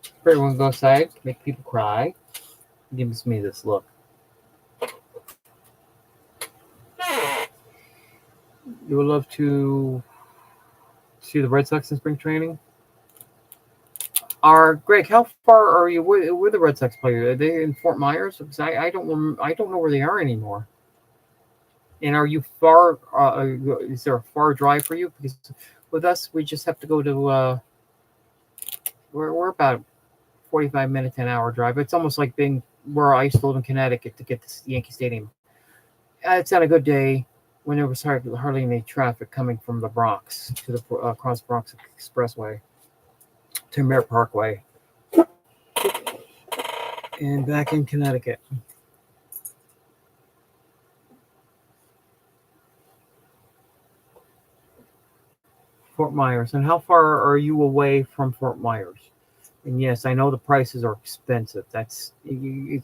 Spirit won't go outside, make people cry. Gives me this look. You would love to see the Red Sox in spring training? Greg, how far are you? Where the Red Sox play? Are they in Fort Myers? Because I don't know where they are anymore. And are you far? Is there a far drive for you? Because with us, we just have to go to. We're about 45 minutes an hour drive. It's almost like being where I used to live in Connecticut to get to Yankee Stadium. It's on a good day when there was hardly any traffic coming from the Bronx to the across Bronx Expressway to Merritt Parkway and back in Connecticut. Fort Myers. And how far are you away from Fort Myers? And yes, I know the prices are expensive. It's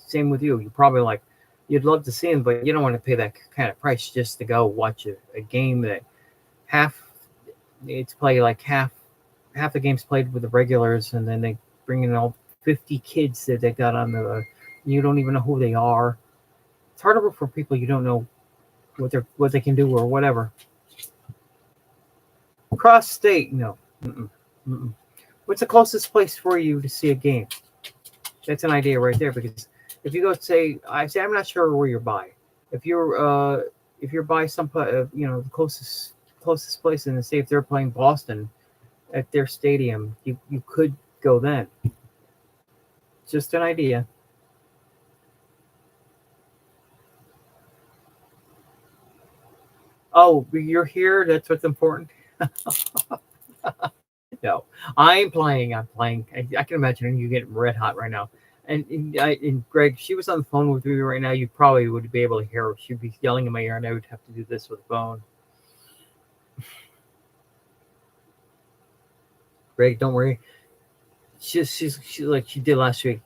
same with you. You're probably you'd love to see them, but you don't want to pay that kind of price just to go watch a game that half the game's played with the regulars, and then they bring in all 50 kids that they got on you don't even know who they are. It's harder for people you don't know what they can do or whatever. Cross state, no. Mm-mm. What's the closest place for you to see a game? That's an idea right there, because if you go I'm not sure where you're by. If you're by some the closest place, and say if they're playing Boston at their stadium, you could go then. Just an idea. Oh, you're here. That's what's important. No, I'm playing. I'm playing. I can imagine you getting red hot right now. And Greg, she was on the phone with me right now. You probably would be able to hear her. She'd be yelling in my ear, and I would have to do this with the phone. Greg, don't worry. She's like she did last week.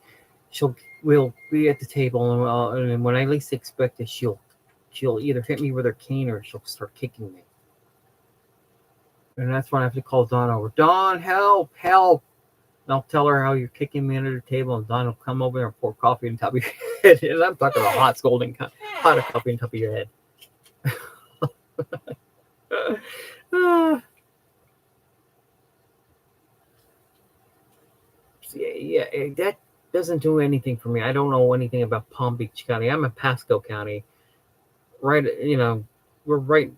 We'll be at the table, and when I least expect it, she'll either hit me with her cane or she'll start kicking me. And that's when I have to call Dawn over. Dawn, help! And I'll tell her how you're kicking me under the table, and Dawn will come over and pour coffee on top of your head. And I'm talking about hot scalding hot coffee on top of your head. Yeah, that doesn't do anything for me. I don't know anything about Palm Beach County. I'm in Pasco County. Right, we're right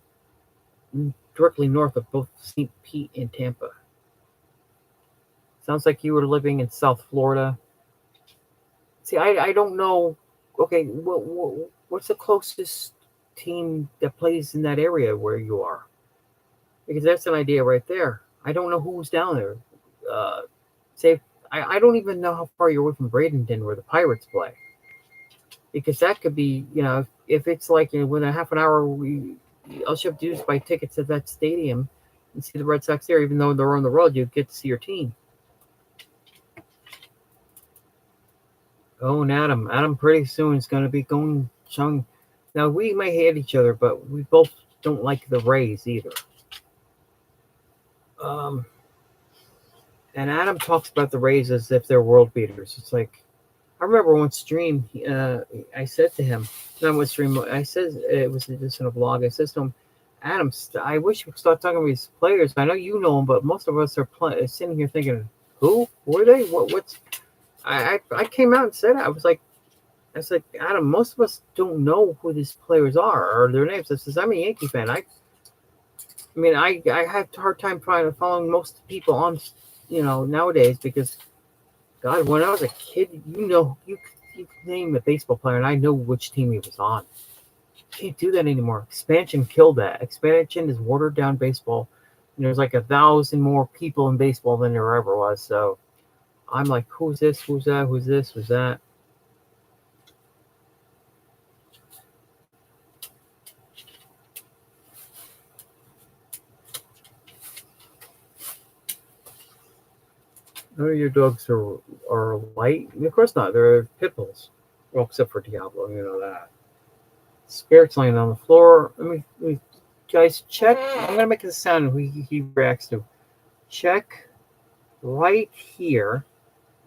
directly north of both St. Pete and Tampa. Sounds like you were living in South Florida. See, I don't know. Okay, what's the closest team that plays in that area where you are? Because that's an idea right there. I don't know who's down there. Uh, say, I don't even know how far you're away from Bradenton where the Pirates play, because that could be, if it's like within a half an hour, all you have to do is buy tickets to that stadium and see the Red Sox there. Even though they're on the road, you get to see your team. Oh, and Adam pretty soon is going to be going showing. Now we may hate each other, but we both don't like the Rays either. Um, and Adam talks about the Rays as if they're world beaters. It's like I remember one stream. I said to him, not one stream. I said it was just in a vlog. I said to him, Adam, I wish you would start talking about these players. I know you know them, but most of us are sitting here thinking, who are they? What's I came out and said it. I said, Adam, most of us don't know who these players are or their names. I says, I'm a Yankee fan. I have a hard time following most people on, nowadays because, God, when I was a kid, you could name a baseball player and I know which team he was on. You can't do that anymore. Expansion killed that. Expansion is watered down baseball. And there's like 1,000 more people in baseball than there ever was. So I'm like, who's this? Who's that? Who's this? Who's that? None of your dogs are light? Of course not. They're pit bulls. Well, except for Diablo, you know that. Spirit's laying on the floor. Let me guys, check. I'm going to make a sound he reacts to. Check right here.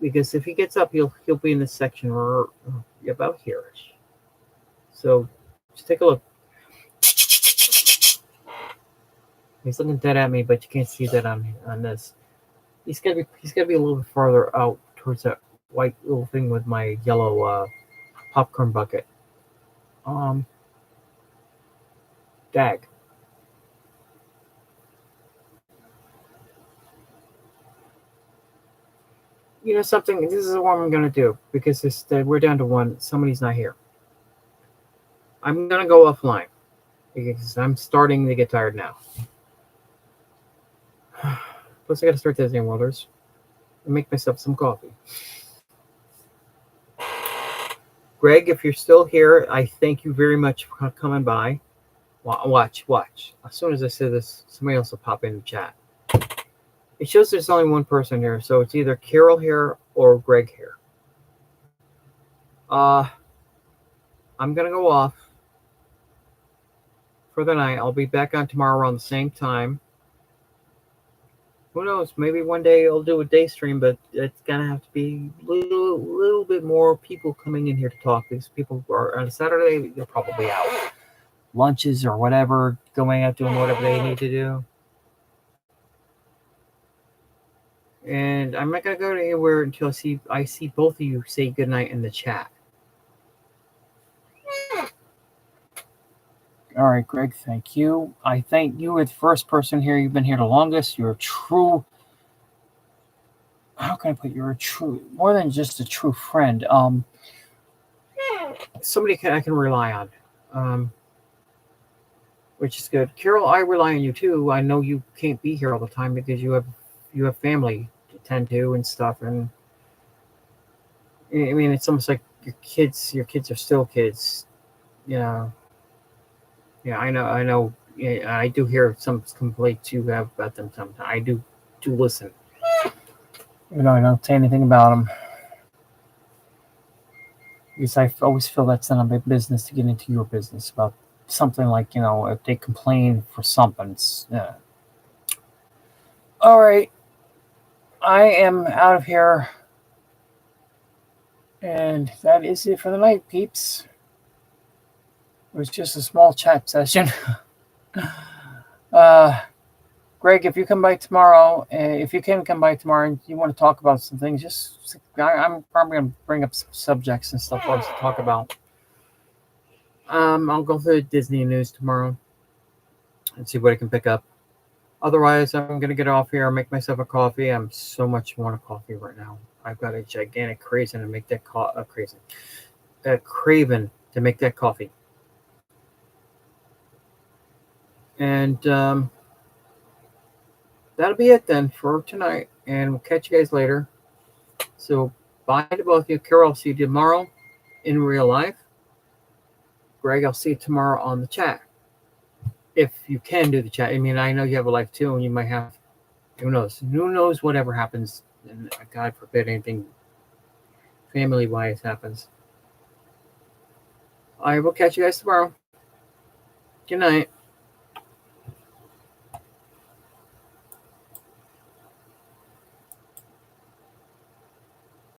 Because if he gets up, he'll be in this section or about here. So just take a look. He's looking dead at me, but you can't see that on this. He's gotta be a little bit farther out towards that white little thing with my yellow popcorn bucket. Dag. You know something? This is what I'm gonna do because we're down to one. Somebody's not here. I'm gonna go offline because I'm starting to get tired now. Plus, I gotta start Disney Worlders and make myself some coffee. Greg, if you're still here, I thank you very much for coming by. Watch. As soon as I say this, somebody else will pop in the chat. It shows there's only one person here, so it's either Carol here or Greg here. I'm gonna go off for the night. I'll be back on tomorrow around the same time. Who knows? Maybe one day I'll do a day stream, but it's gonna have to be a little bit more people coming in here to talk. These people are on a Saturday, they're probably out. Lunches or whatever, going out doing whatever they need to do. And I'm not gonna go anywhere until I see both of you say goodnight in the chat. All right, Greg, thank you. I thank you as the first person here. You've been here the longest. You're a true, how can I put it? You're a true, more than just a true friend. Somebody I can rely on, which is good. Carol, I rely on you too. I know you can't be here all the time because you have family to tend to and stuff. And I mean, it's almost like your kids are still kids. Yeah, I know. Yeah, I do hear some complaints you have about them sometimes. I do listen. I don't say anything about them. Because I always feel that's none of my business to get into your business about something like, if they complain for something. All right. I am out of here. And that is it for the night, peeps. It was just a small chat session. Greg, if you come by tomorrow, if you can come by tomorrow and you want to talk about some things, I'm probably going to bring up some subjects and stuff for us to talk about. I'll go through the Disney news tomorrow and see what I can pick up. Otherwise, I'm going to get off here and make myself a coffee. I'm so much want a coffee right now. I've got a gigantic craving to make that craving to make that coffee. And that'll be it then for tonight, and we'll catch you guys later. So bye to both of you. Carol, I'll see you tomorrow in real life. Greg, I'll see you tomorrow on the chat. If you can do the chat. I mean, I know you have a life too, and you might have, who knows? Who knows whatever happens, and God forbid anything family-wise happens. I will catch you guys tomorrow. Good night.